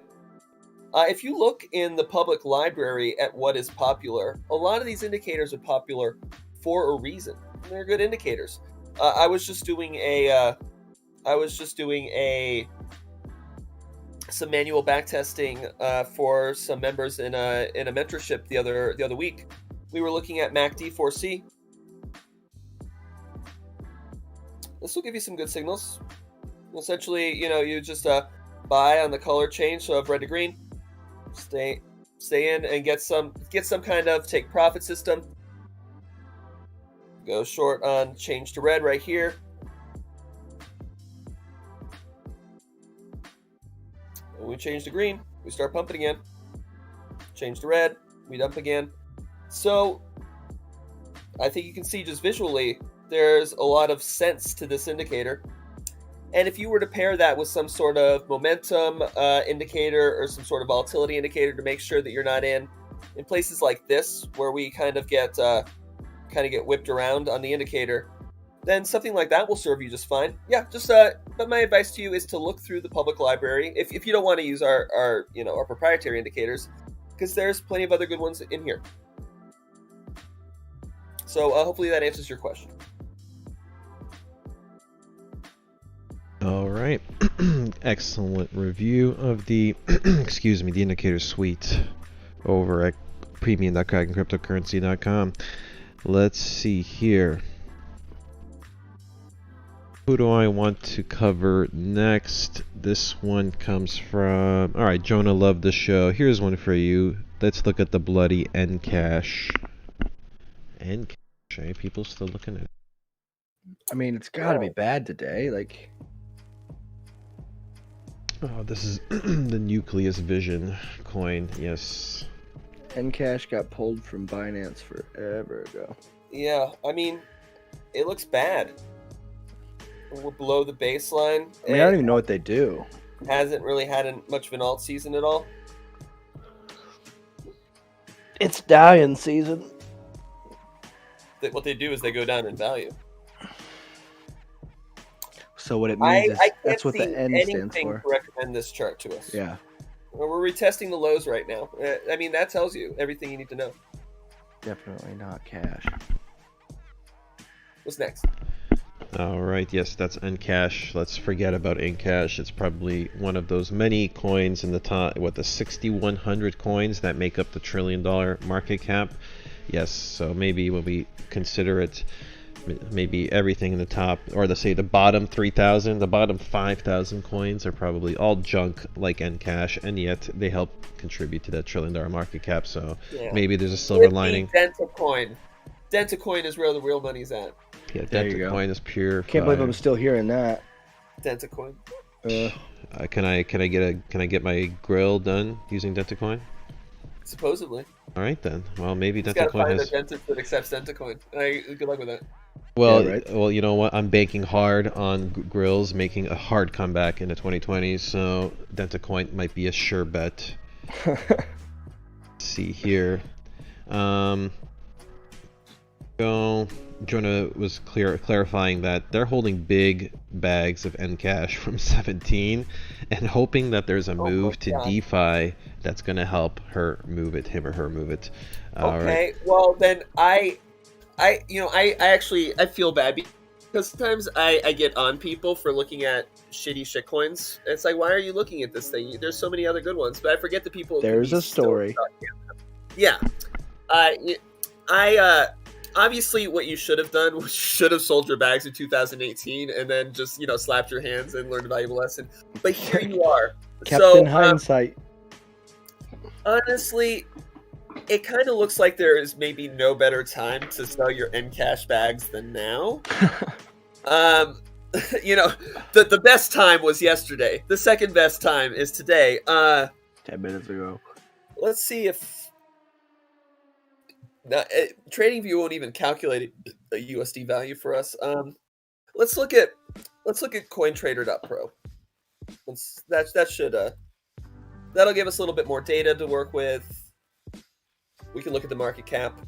S3: If you look in the public library at what is popular, a lot of these indicators are popular for a reason. They're good indicators. I was just doing some manual backtesting for some members in a mentorship the other week. We were looking at MACD4C. This will give you some good signals. Essentially, you just buy on the color change, so of red to green. Stay in and get some kind of take profit system. Go short on change to red right here. we change to green, we start pumping again. Change to red, we dump again. So I think you can see just visually there's a lot of sense to this indicator. And if you were to pair that with some sort of momentum indicator or some sort of volatility indicator to make sure that you're not in places like this where we kind of get whipped around on the indicator, then something like that will serve you just fine. Yeah, just but my advice to you is to look through the public library if you don't want to use our proprietary indicators, because there's plenty of other good ones in here. So hopefully that answers your question.
S1: All right. Excellent review of the excuse me, the indicator suite over at premium.cryptocurrency.com. Let's see here. Who do I want to cover next? This one comes from... All right, Jonah loved the show. Here's one for you. Let's look at the bloody NCASH. NCASH, eh? People still looking at it.
S2: I mean, it's got to be bad today. Like...
S1: Oh, this is the Nucleus Vision coin. Yes.
S2: NCASH got pulled from Binance forever ago.
S3: Yeah, I mean, it looks bad. We're below the baseline.
S2: I mean, I don't even know what they do.
S3: Hasn't really had much of an alt season at all.
S2: It's dying season.
S3: What they do is they go down in value.
S2: So what it means is that's what the N stands for.
S3: To recommend this chart to us.
S2: Yeah.
S3: Well, we're retesting the lows right now. I mean, that tells you everything you need to know.
S2: Definitely not cash.
S3: What's next?
S1: All right, yes, that's NCASH. Let's forget about NCASH. It's probably one of those many coins in the top, the 6,100 coins that make up the $1 trillion market cap. Yes, so maybe when we consider it, maybe everything in the top, or let's say the bottom 3,000, the bottom 5,000 coins are probably all junk like NCASH, and yet they help contribute to that $1 trillion market cap. So maybe there's a silver lining.
S3: DentaCoin. DentaCoin is where the real money's at.
S1: Yeah, DentaCoin is pure.
S2: Can't believe I'm still hearing that.
S3: DentaCoin.
S1: Can I get my grill done using DentaCoin?
S3: Supposedly.
S1: All right then. Well, maybe DentaCoin
S3: has. Find
S1: has.
S3: a dentist that accepts DentaCoin. Good luck with that.
S1: Well,
S2: yeah, right.
S1: Well, you know what? I'm banking hard on grills making a hard comeback in the 2020s, so DentaCoin might be a sure bet. Let's see here. Jonah was clarifying that they're holding big bags of NCASH from 17 and hoping that there's a move to DeFi that's going to help him or her move it.
S3: Okay, well then I feel bad because sometimes I get on people for looking at shitty shitcoins. It's like, why are you looking at this thing? There's so many other good ones, but I forget the people.
S2: There's a story.
S3: Yeah, obviously, what you should have done was you should have sold your bags in 2018 and then just, slapped your hands and learned a valuable lesson. But here you are.
S2: Captain Hindsight.
S3: Honestly, it kind of looks like there is maybe no better time to sell your NCASH bags than now. The best time was yesterday. The second best time is today.
S2: 10 minutes ago.
S3: Let's see if... TradingView won't even calculate a USD value for us. Let's look at CoinTrader.pro. That'll give us a little bit more data to work with. We can look at the market cap.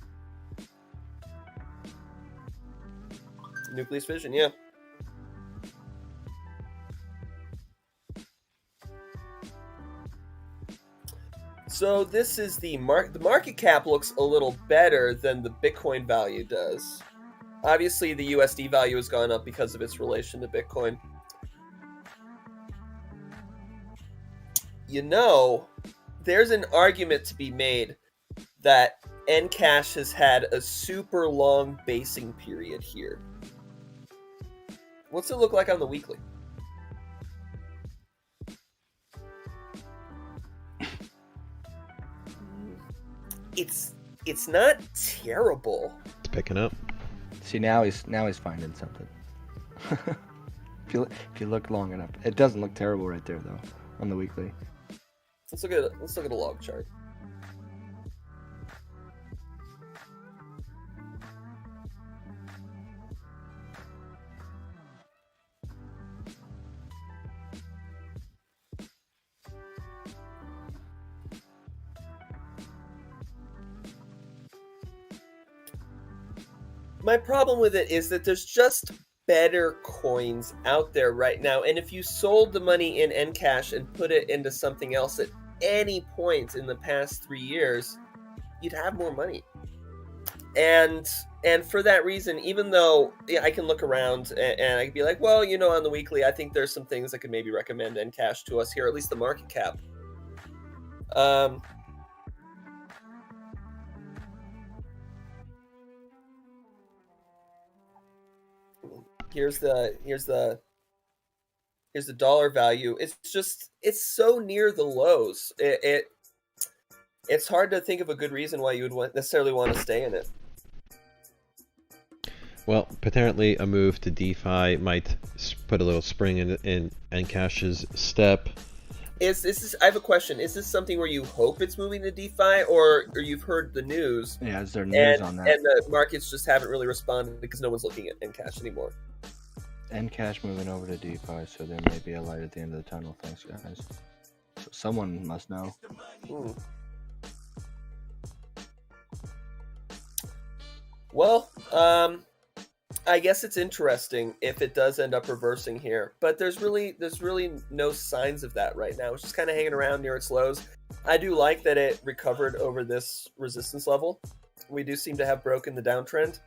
S3: Nucleus Vision, yeah. So this is the market cap looks a little better than the Bitcoin value does. Obviously, the USD value has gone up because of its relation to Bitcoin. There's an argument to be made that NCASH has had a super long basing period here. What's it look like on the weekly? It's not terrible.
S1: It's picking up.
S2: See, now he's finding something. If you look long enough, it doesn't look terrible right there though on the weekly.
S3: Let's look at a log chart. My problem with it is that there's just better coins out there right now, and if you sold the money in NCASH and put it into something else at any point in the past 3 years, you'd have more money. And for that reason, even though I can look around and I can be like, well, on the weekly, I think there's some things that could maybe recommend NCASH to us here, at least the MarketCap. Here's the dollar value. It's so near the lows. It's hard to think of a good reason why you would necessarily want to stay in it.
S1: Well, apparently a move to DeFi might put a little spring in NCASH's step.
S3: Is this? I have a question. Is this something where you hope it's moving to DeFi, or you've heard the news?
S2: Yeah, is there news on that?
S3: And the markets just haven't really responded because no one's looking at NCASH anymore.
S2: NCASH moving over to DeFi, so there may be a light at the end of the tunnel. Thanks, guys. So someone must know.
S3: Well, I guess it's interesting if it does end up reversing here, but there's really no signs of that right now. It's just kind of hanging around near its lows. I do like that it recovered over this resistance level. We do seem to have broken the downtrend,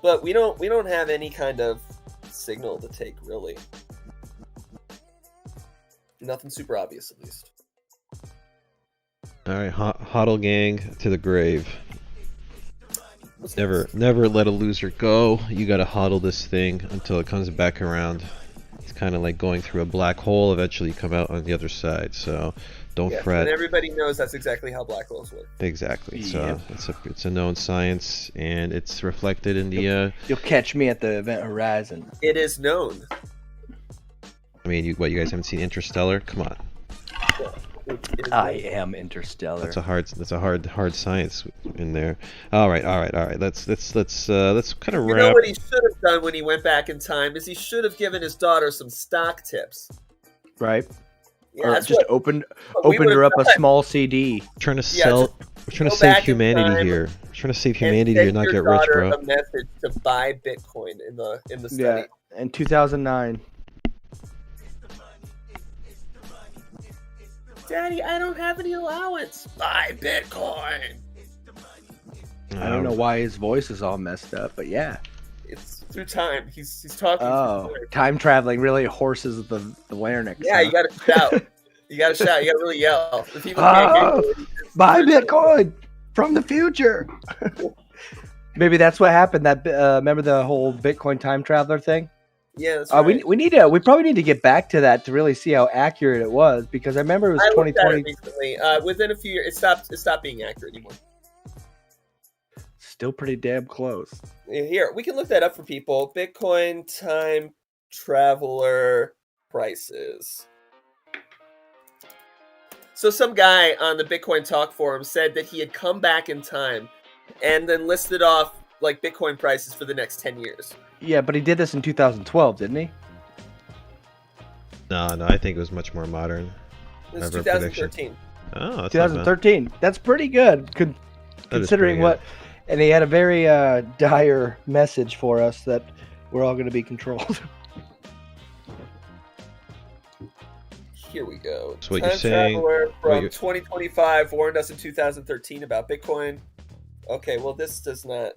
S3: but we don't have any kind of signal to take, really. Nothing super obvious, at least.
S1: All right, HODL gang to the grave. Never let a loser go. You gotta HODL this thing until it comes back around. It's kind of like going through a black hole. Eventually, you come out on the other side. So don't fret.
S3: And everybody knows that's exactly how black holes work.
S1: Exactly. So it's a known science, and it's reflected in the.
S2: You'll catch me at the event horizon.
S3: It is known.
S1: I mean, you guys haven't seen Interstellar? Come on.
S2: I am Interstellar.
S1: That's a hard science in there. All right. Let's kind of wrap.
S3: You know what he should have done when he went back in time is he should have given his daughter some stock tips.
S2: Right.
S3: Yeah,
S2: or just opened her up a small CD.
S1: We're trying to save humanity here. We're trying to save humanity here, not get rich, bro.
S3: A message to buy Bitcoin in the study.
S2: Yeah, in 2009.
S3: Daddy, I don't have any allowance. Buy Bitcoin.
S2: I don't know why his voice is all messed up, but yeah.
S3: It's through time. He's talking.
S2: Oh, time traveling really horses the larynx.
S3: Yeah, you gotta shout. You gotta really yell. The people can't get
S2: buy Bitcoin from the future. Maybe that's what happened. That remember the whole Bitcoin time traveler thing?
S3: Yeah, that's right.
S2: We probably need to get back to that to really see how accurate it was, because I remember it was 2020.
S3: Recently. Within a few years, it stopped being accurate anymore.
S2: Still pretty damn close.
S3: Here, we can look that up for people. Bitcoin time traveler prices. So some guy on the Bitcoin Talk forum said that he had come back in time and then listed off like Bitcoin prices for the next 10 years.
S2: Yeah, but he did this in 2012, didn't he?
S1: No, I think it was much more modern.
S3: It was 2013.
S1: Oh, that's
S2: 2013. That's pretty good, considering what. And he had a very dire message for us that we're all going to be controlled.
S3: Here we go.
S1: So what you're saying?
S3: From 2025 warned us in 2013 about Bitcoin. Okay, well this does not.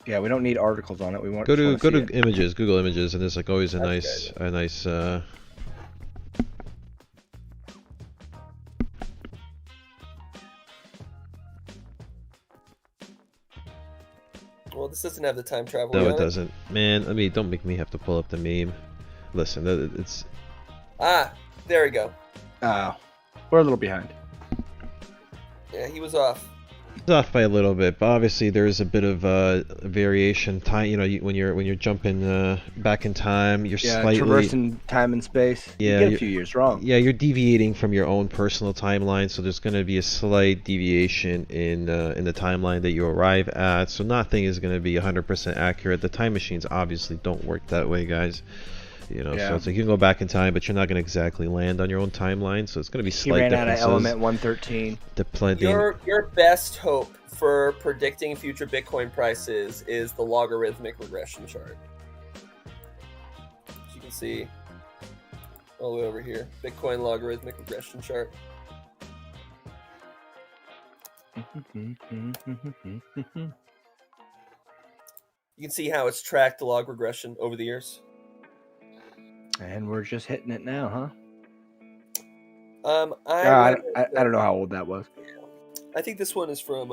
S2: Yeah, we don't need articles on it. We want
S1: go to images, Google Images, and there's like always a nice.
S3: Well, this doesn't have the time travel.
S1: No, it doesn't. Man, don't make me have to pull up the meme. Listen, it's.
S3: There we go.
S2: We're a little behind.
S3: Yeah, he was off.
S1: off by a little bit, but obviously there's a bit of variation. Time, you know, when you're jumping back in time, you're slightly
S2: traversing time and space.
S1: Yeah,
S2: you get a few years wrong.
S1: Yeah, you're deviating from your own personal timeline, so there's going to be a slight deviation in the timeline that you arrive at. So nothing is going to be 100% accurate. The time machines obviously don't work that way, guys. You know, so it's like you can go back in time, but you're not going to exactly land on your own timeline. So it's going to be slight differences.
S2: He ran out of element 113.
S3: Your best hope for predicting future Bitcoin prices is the logarithmic regression chart. As you can see all the way over here, Bitcoin logarithmic regression chart. You can see how it's tracked the log regression over the years.
S2: And we're just hitting it now, huh?
S3: I
S2: don't know how old that was.
S3: I think this one is from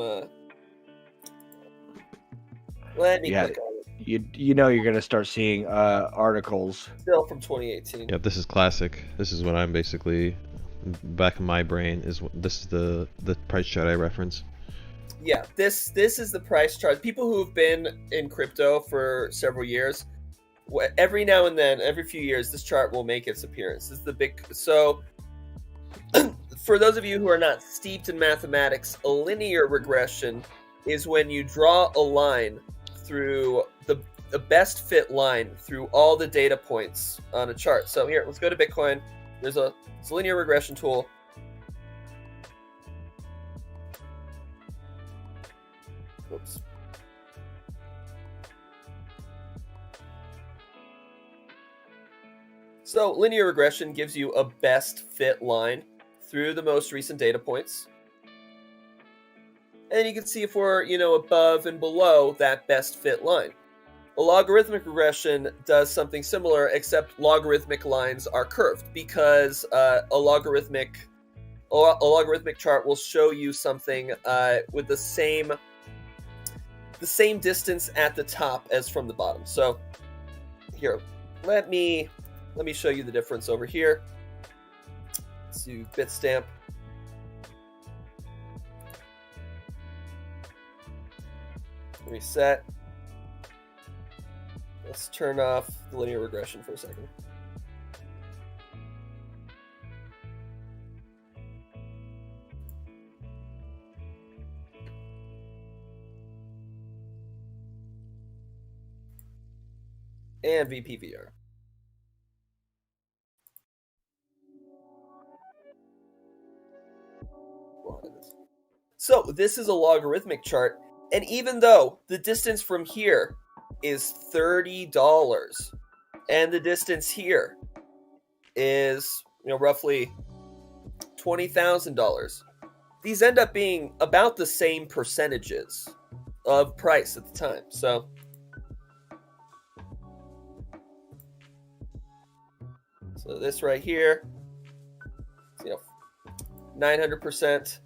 S3: let me click on it.
S2: You know you're gonna start seeing articles.
S3: Still from 2018.
S1: Yeah, this is classic. This is what I'm basically back in my brain is this is the price chart I reference.
S3: Yeah, this is the price chart. People who have been in crypto for several years, every now and then, every few years, this chart will make its appearance. This is the big. So, for those of you who are not steeped in mathematics, a linear regression is when you draw a line through the best fit line through all the data points on a chart. So here, let's go to Bitcoin. It's a linear regression tool. Oops. So linear regression gives you a best fit line through the most recent data points. And you can see if we're, above and below that best fit line. A logarithmic regression does something similar, except logarithmic lines are curved because a logarithmic chart will show you something with the same distance at the top as from the bottom. So here, let me show you the difference over here. Let's do Bitstamp. Reset. Let's turn off the linear regression for a second. And VPVR. So this is a logarithmic chart, and even though the distance from here is $30 and the distance here is roughly $20,000, these end up being about the same percentages of price at the time. So this right here, 900%.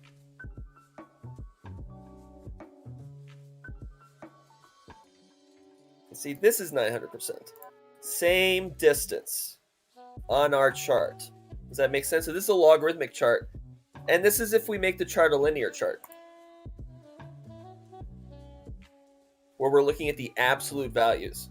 S3: See, this is 900%. Same distance on our chart. Does that make sense? So this is a logarithmic chart. And this is if we make the chart a linear chart, where we're looking at the absolute values.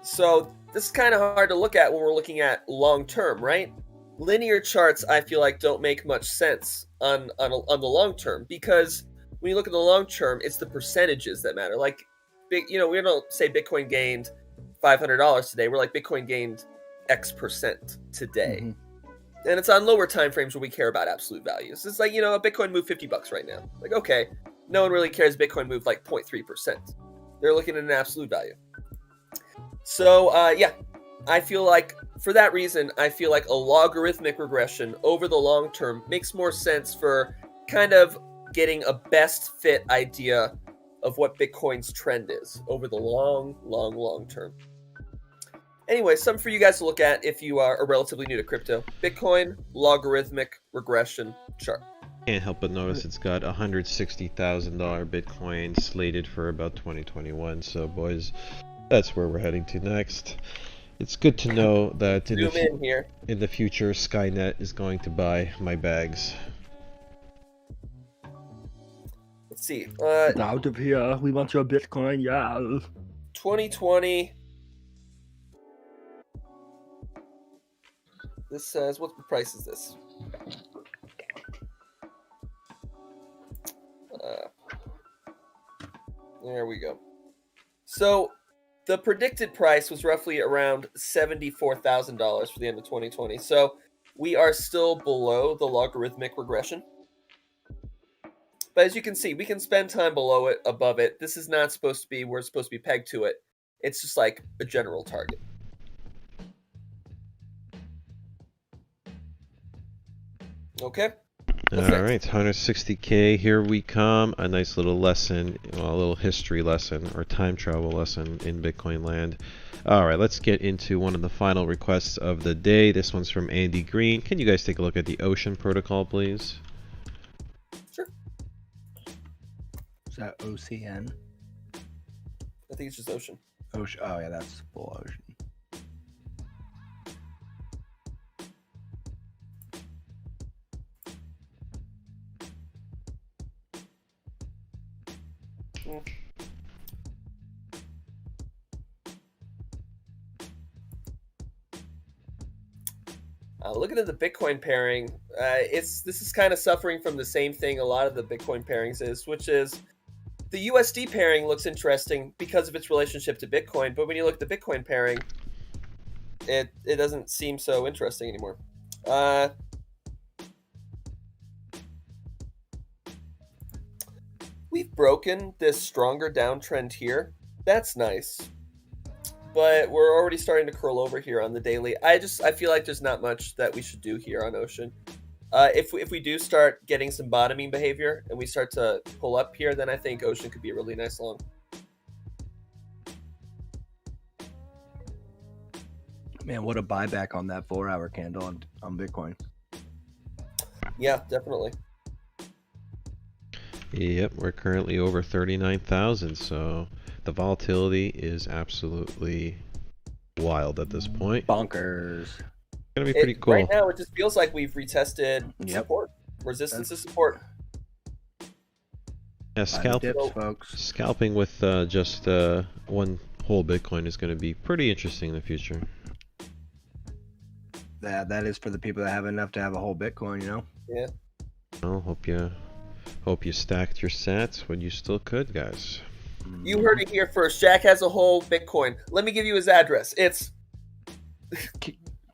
S3: So this is kind of hard to look at when we're looking at long term, right? Linear charts, I feel like, don't make much sense on the long term, because when you look at the long term, it's the percentages that matter. Like, we don't say Bitcoin gained $500 today. We're like, Bitcoin gained X% today. Mm-hmm. And it's on lower time frames where we care about absolute values. It's like, a Bitcoin moved $50 right now. Like, okay, no one really cares Bitcoin moved like 0.3%. They're looking at an absolute value. So, I feel like, for that reason, I feel like a logarithmic regression over the long term makes more sense for kind of getting a best fit idea of what Bitcoin's trend is over the long term. Anyway, something for you guys to look at if you are relatively new to crypto. Bitcoin logarithmic regression chart.
S1: Can't help but notice it's got $160,000 Bitcoin slated for about 2021. So, boys, that's where we're heading to next. It's good to know that in the future, Skynet is going to buy my bags.
S3: let's see.
S2: Get out of here. We want your Bitcoin, yeah.
S3: 2020. This says, what price is this? There we go. So the predicted price was roughly around $74,000 for the end of 2020. So we are still below the logarithmic regression. But as you can see, we can spend time below it, above it. This is not supposed to be, we're supposed to be pegged to it. It's just like a general target. Okay.
S1: All right, 160K, here we come. A nice little lesson, well, a little history lesson or time travel lesson in Bitcoin land. All right, let's get into one of the final requests of the day. This one's from Andy Green. Can you guys take a look at the Ocean protocol, please?
S3: Sure.
S2: Is that OCN?
S3: I think it's just Ocean.
S2: Ocean. Oh, yeah, that's full Ocean.
S3: Looking at the Bitcoin pairing, this is kind of suffering from the same thing a lot of the Bitcoin pairings is, which is the USD pairing looks interesting because of its relationship to Bitcoin, but when you look at the Bitcoin pairing, it doesn't seem so interesting anymore. We've broken this stronger downtrend here. That's nice. But we're already starting to curl over here on the daily. I feel like there's not much that we should do here on Ocean. If we do start getting some bottoming behavior and we start to pull up here, then I think Ocean could be a really nice long.
S2: Man, what a buyback on that 4-hour candle on Bitcoin.
S3: Yeah, definitely.
S1: Yep, we're currently over 39,000, so the volatility is absolutely wild at this point.
S2: Bonkers.
S1: It's gonna be pretty cool.
S3: Right now, it just feels like we've retested support. Resistance to support.
S1: Yeah, scalping with just one whole Bitcoin is going to be pretty interesting in the future.
S2: That is for the people that have enough to have a whole Bitcoin, you know?
S3: Yeah.
S1: Well, hope you stacked your sats when you still could, guys.
S3: You heard it here first. Jack has a whole Bitcoin. Let me give you his address. It's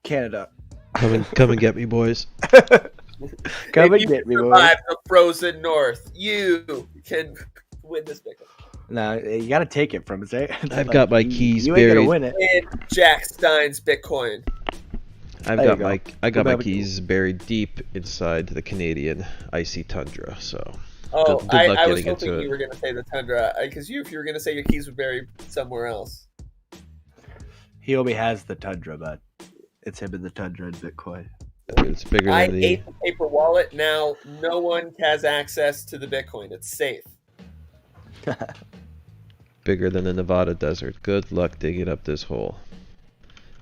S2: Canada.
S1: Come and get me, boys.
S2: Come and get me, boys.
S3: Survive the frozen north. You can win this Bitcoin.
S2: No, you got to take it from us.
S1: I've got my keys
S2: you
S1: buried.
S2: You ain't gonna win it.
S3: In Jack Stein's Bitcoin.
S1: I got my keys buried deep inside the Canadian icy tundra. So.
S3: Oh,
S1: good luck
S3: I was
S1: getting
S3: hoping you were going to say the tundra, because if you were going to say your keys were buried somewhere else.
S2: He only has the tundra, but it's him in the tundra in Bitcoin.
S1: It's bigger than
S3: I ate the paper wallet. Now no one has access to the Bitcoin. It's safe.
S1: Bigger than the Nevada desert. Good luck digging up this hole.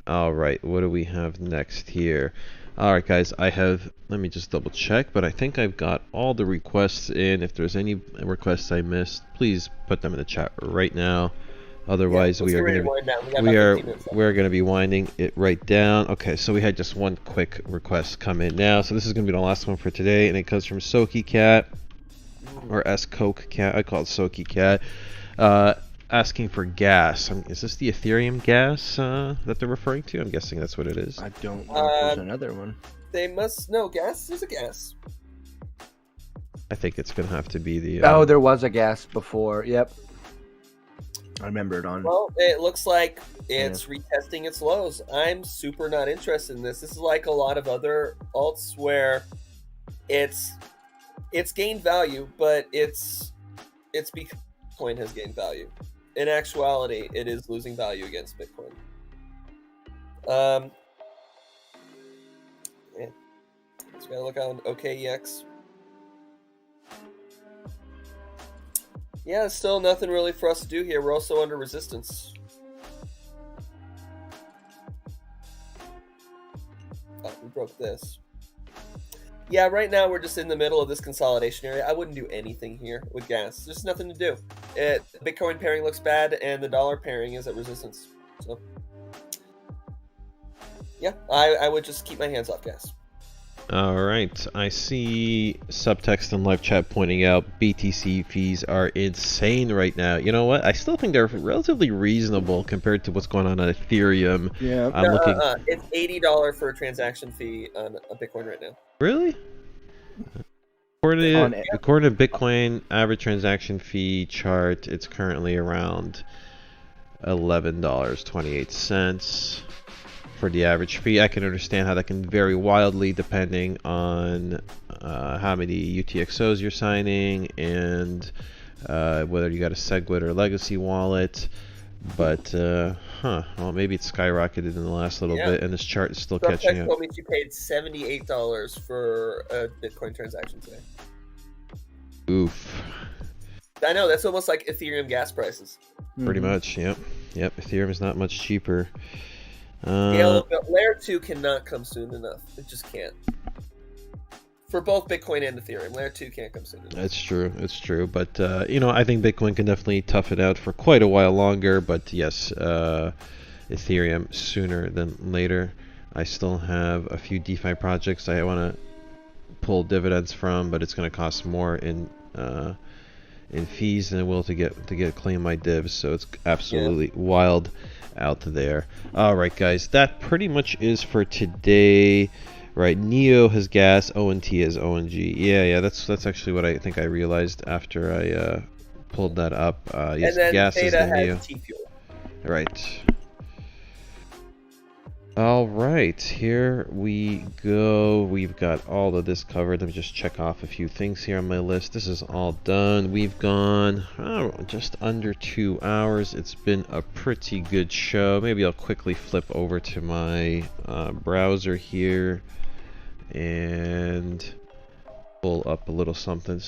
S1: All right, what do we have next here? All right, guys, let me just double check, but I think I've got all the requests in. If there's any requests I missed, please put them in the chat right now. Otherwise, we are going to be winding it right down. Okay, so we had just one quick request come in now. So this is going to be the last one for today, and it comes from Soaky Cat, or S Coke Cat. I call it Soaky Cat. Asking for gas. Is this the Ethereum gas that they're referring to? I'm guessing that's what it is.
S2: I don't know if there's another one.
S3: They must know gas. There's a gas.
S1: I think it's going to have to be the...
S2: Oh, there was a gas before. Yep. I remember it on.
S3: Well, it looks like it's retesting its lows. I'm super not interested in this. This is like a lot of other alts where it's gained value, but it's because Bitcoin has gained value. In actuality, it is losing value against Bitcoin. Just gotta look on OKEX. Yeah, still nothing really for us to do here. We're also under resistance. Oh, we broke this. Yeah, right now we're just in the middle of this consolidation area. I wouldn't do anything here with gas. There's nothing to do. Bitcoin pairing looks bad, and the dollar pairing is at resistance. So, yeah, I would just keep my hands off gas.
S1: All right, I see subtext in live chat pointing out BTC fees are insane right now. You know what? I still think they're relatively reasonable compared to what's going on Ethereum.
S2: Yeah,
S1: I'm looking.
S3: It's $80 for a transaction fee on a Bitcoin right now.
S1: Really? According to Bitcoin average transaction fee chart, it's currently around $11.28 for the average fee. I can understand how that can vary wildly depending on how many UTXOs you're signing and whether you got a SegWit or legacy wallet. But well, maybe it's skyrocketed in the last little bit, and this chart is still catching up.
S3: Told me she paid $78 for a Bitcoin transaction today.
S1: Oof.
S3: I know, that's almost like Ethereum gas prices.
S1: Pretty much, yep. Ethereum is not much cheaper.
S3: Layer 2 cannot come soon enough. It just can't. For both Bitcoin and Ethereum, Layer 2 can't come soon enough. It's
S1: true. But, I think Bitcoin can definitely tough it out for quite a while longer. But, yes, Ethereum sooner than later. I still have a few DeFi projects I want to pull dividends from, but it's going to cost more in fees than it will to claim my divs. So it's absolutely wild out there. All right, guys, that pretty much is for today. Right, Neo has gas, ONT has ONG. Yeah, that's actually what I think I realized after I pulled that up. Yes,
S3: and then
S1: gas
S3: Theta
S1: is the
S3: has
S1: Neo.
S3: T-Fuel.
S1: Right. All right, here we go. We've got all of this covered. Let me just check off a few things here on my list. This is all done. We've gone just under 2 hours. It's been a pretty good show. Maybe I'll quickly flip over to my browser here and pull up a little something.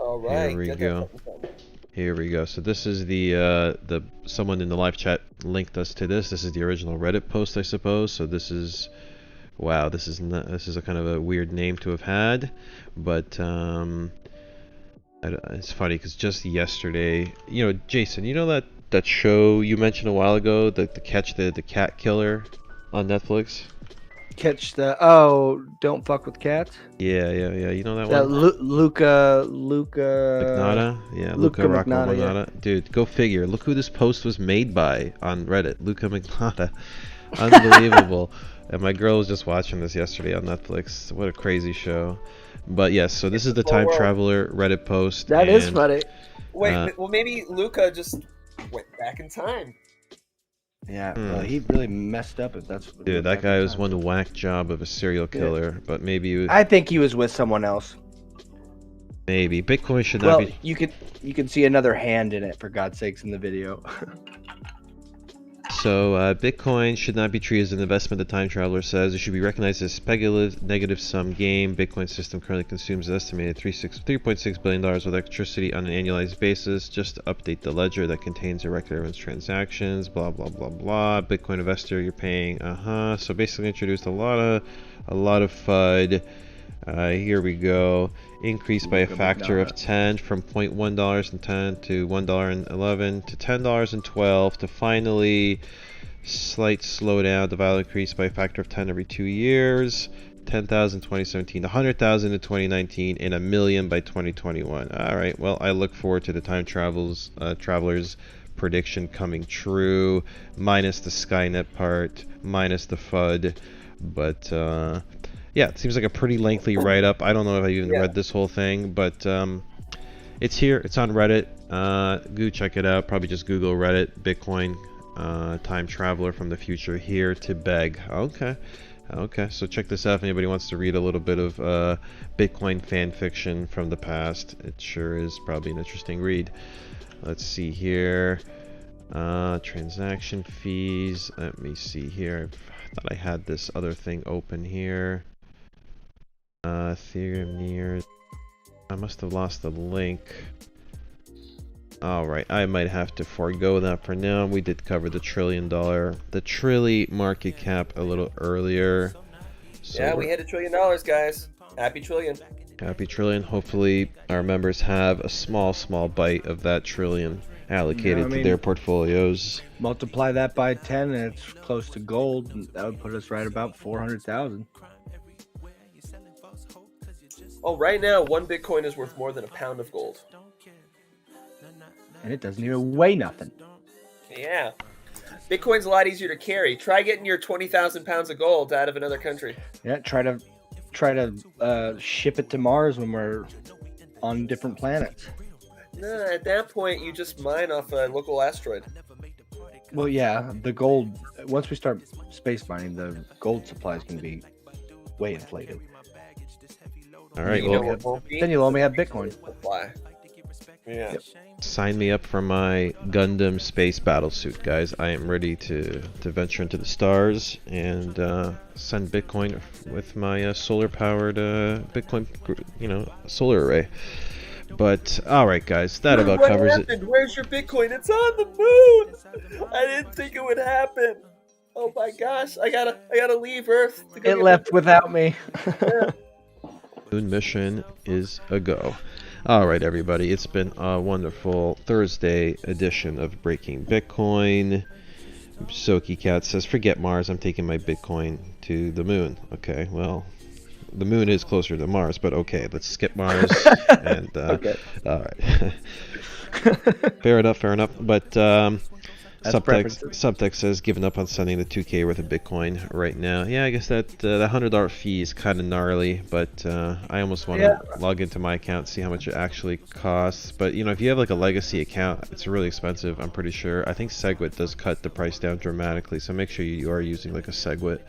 S3: All right.
S1: Here we go. Here we go. So this is the someone in the live chat linked us to this. This is the original Reddit post, I suppose. So this is, wow, this is a kind of a weird name to have had, but it's funny because just yesterday, Jason, that show you mentioned a while ago, the cat killer on Netflix.
S2: Don't fuck with cats.
S1: Yeah. You know that one?
S2: Luca
S1: Magnotta. Yeah, Luca Magnotta. Yeah. Dude, go figure. Look who this post was made by on Reddit. Luca Magnotta. Unbelievable. And my girl was just watching this yesterday on Netflix. What a crazy show. But yes, so this is the Time Traveler Reddit post.
S2: That is funny.
S3: Wait, well maybe Luca just went back in time.
S2: Yeah, well, he really messed up if that's what.
S1: Dude, that guy was one whack job of a serial killer, but maybe
S2: I think he was with someone else.
S1: Maybe Bitcoin should not be.
S2: You can see another hand in it, for God's sakes, in the video.
S1: So Bitcoin should not be treated as an investment, the Time Traveler says. It should be recognized as a speculative negative sum game. Bitcoin system currently consumes an estimated $3.6 billion of electricity on an annualized basis. Just to update the ledger that contains a record of everyone's transactions, blah blah blah blah. Bitcoin investor, you're paying So basically introduced a lot of FUD. Here we go. Increased by a factor of 10 from $0.1.10 to $1.11 to $10.12 to finally slight slowdown. The value increased by a factor of 10 every 2 years. 10,000 2017, 100,000 in 2019, and 1 million by 2021. All right. Well, I look forward to the Time Traveler's prediction coming true, minus the Skynet part, minus the FUD, but. Yeah, it seems like a pretty lengthy write-up. I don't know if I even read this whole thing, but it's here. It's on Reddit. Go check it out. Probably just Google Reddit, Bitcoin, Time Traveler from the future here to beg. Okay. So check this out if anybody wants to read a little bit of Bitcoin fan fiction from the past. It sure is probably an interesting read. Let's see here. Transaction fees. Let me see here. I thought I had this other thing open here. Ethereum near. I must have lost the link. Alright, I might have to forego that for now. We did cover the $1 trillion, the Trilly market cap a little earlier.
S3: Yeah, we hit $1 trillion, guys. Happy trillion.
S1: Happy trillion. Hopefully our members have a small bite of that trillion allocated to their portfolios.
S2: Multiply that by 10 and it's close to gold. And that would put us right about 400,000.
S3: Oh, right now, 1 Bitcoin is worth more than a pound of gold.
S2: And it doesn't even weigh nothing.
S3: Yeah. Bitcoin's a lot easier to carry. Try getting your 20,000 pounds of gold out of another country.
S2: Yeah, try to ship it to Mars when we're on different planets.
S3: No, at that point, you just mine off a local asteroid.
S2: Well, yeah, the gold, once we start space mining, the gold supply is going to be way inflated.
S1: All right,
S2: then you'll only have Bitcoin.
S3: Supply. Yeah.
S2: Yep.
S1: Sign me up for my Gundam space battlesuit, guys. I am ready to venture into the stars and send Bitcoin with my solar-powered Bitcoin, solar array. But all right, guys, that about covers it.
S3: Where's your Bitcoin? It's on the moon. I didn't think it would happen. Oh my gosh, I gotta leave Earth.
S2: It left without me.
S3: Yeah.
S1: Moon mission is a go. All right, everybody, it's been a wonderful Thursday edition of Breaking Bitcoin. Soki Cat says, forget Mars, I'm taking my Bitcoin to the moon. Okay, well, the moon is closer to Mars, but okay, let's skip Mars. And
S2: Okay.
S1: All right. Fair enough. But Subtext says, giving up on sending the 2K worth of Bitcoin right now. Yeah, I guess that $100 fee is kind of gnarly, but I almost want to log into my account, see how much it actually costs. But, if you have like a legacy account, it's really expensive, I'm pretty sure. I think SegWit does cut the price down dramatically, so make sure you are using like a SegWit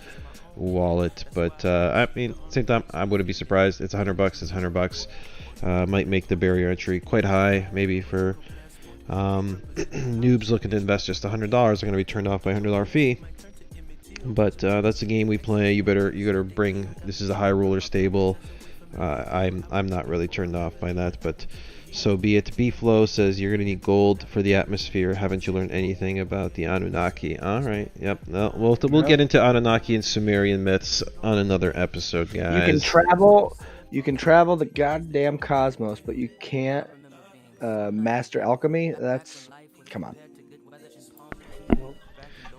S1: wallet. But, I mean, at the same time, I wouldn't be surprised. It's $100, it's $100. Might make the barrier entry quite high, maybe for... noobs looking to invest just $100 are going to be turned off by $100 fee, but that's a game we play. You better bring. This is a high roller stable. I'm not really turned off by that, but so be it. B-Flow says you're going to need gold for the atmosphere. Haven't you learned anything about the Anunnaki? All right, yep. No, we'll get into Anunnaki and Sumerian myths on another episode, guys.
S2: You can travel the goddamn cosmos, but you can't master alchemy. Come on.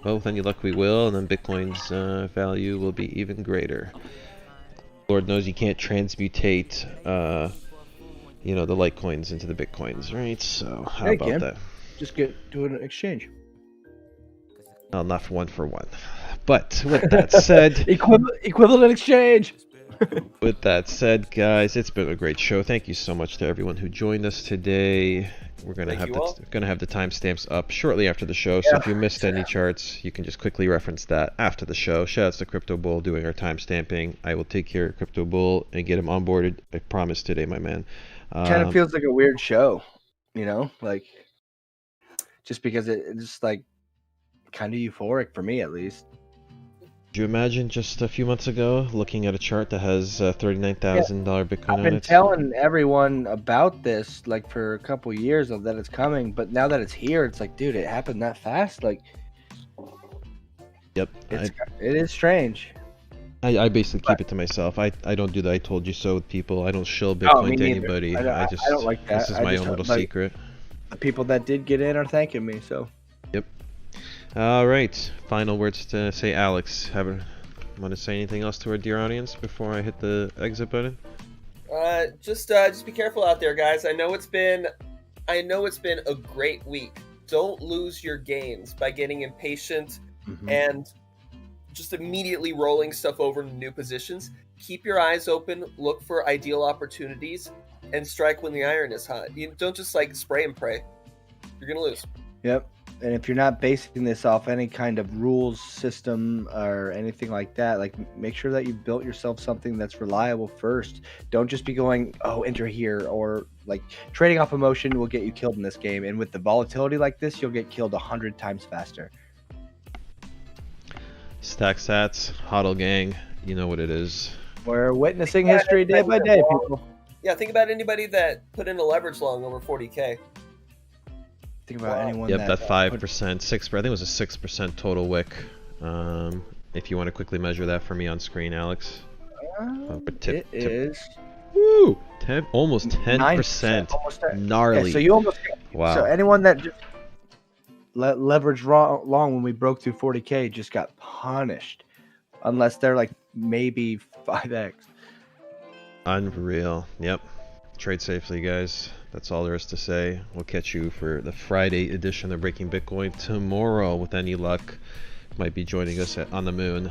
S1: Well, with any luck we will, and then Bitcoin's value will be even greater. Lord knows you can't transmutate the Litecoins into the Bitcoins, right? So how about that?
S2: Just do an exchange.
S1: Well, not for one. But with that said,
S2: equivalent exchange.
S1: With that said, guys, it's been a great show. Thank you so much to everyone who joined us today. We're gonna have the timestamps up shortly after the show. So if you missed any charts, you can just quickly reference that after the show. Shoutouts to Crypto Bull doing our timestamping. I will take care of Crypto Bull and get him onboarded. I promise today, my man.
S2: Kind of feels like a weird show, like just because it's just like kind of euphoric for me at least.
S1: Could you imagine just a few months ago looking at a chart that has $39,000 Bitcoin on it?
S2: I've been telling everyone about this like for a couple years of that it's coming, but now that it's here, it's like, dude, it happened that fast. Like,
S1: yep,
S2: it is strange.
S1: I basically keep it to myself. I don't do the I told you so with people. I don't shill Bitcoin to anybody. I
S2: don't like that.
S1: This is my own little secret.
S2: The people that did get in are thanking me. So. Yep.
S1: All right. Final words to say, Alex. Want to say anything else to our dear audience before I hit the exit button?
S3: Just be careful out there, guys. I know it's been a great week. Don't lose your gains by getting impatient and just immediately rolling stuff over into new positions. Keep your eyes open. Look for ideal opportunities and strike when the iron is hot. You don't just like spray and pray. You're gonna lose.
S2: Yep. And if you're not basing this off any kind of rules system or anything like that, like make sure that you built yourself something that's reliable first. Don't just be going, enter here, or like trading off emotion will get you killed in this game. And with the volatility like this, you'll get killed 100 times faster.
S1: Stack Sats, HODL gang, you know what it is.
S2: We're witnessing history day by day, people.
S3: Yeah, think about anybody that put in a leverage long over 40K.
S2: Think about anyone.
S1: Yep, that 5%, 6%. I think it was a 6% total wick. If you want to quickly measure that for me on screen, Alex.
S2: It is.
S1: Woo! Almost 10%.
S2: Almost 10.
S1: Gnarly.
S2: Yeah, so you almost.
S1: Wow.
S2: So anyone that just leveraged long when we broke through 40K just got punished, unless they're like maybe 5x.
S1: Unreal. Yep. Trade safely, guys. That's all there is to say. We'll catch you for the Friday edition of Breaking Bitcoin tomorrow. With any luck, might be joining us on the moon.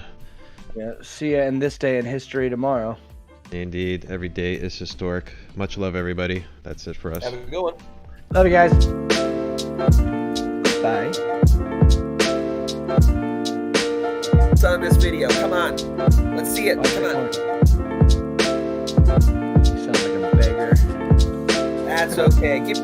S2: Yeah. See ya in this day in history tomorrow.
S1: Indeed. Every day is historic. Much love, everybody. That's it for us.
S3: Have a good one.
S2: Love you guys. Bye.
S3: It's on this video. Come on. Let's see it. Come on.
S2: You sound like a beggar.
S3: That's okay. Give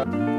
S2: Bye.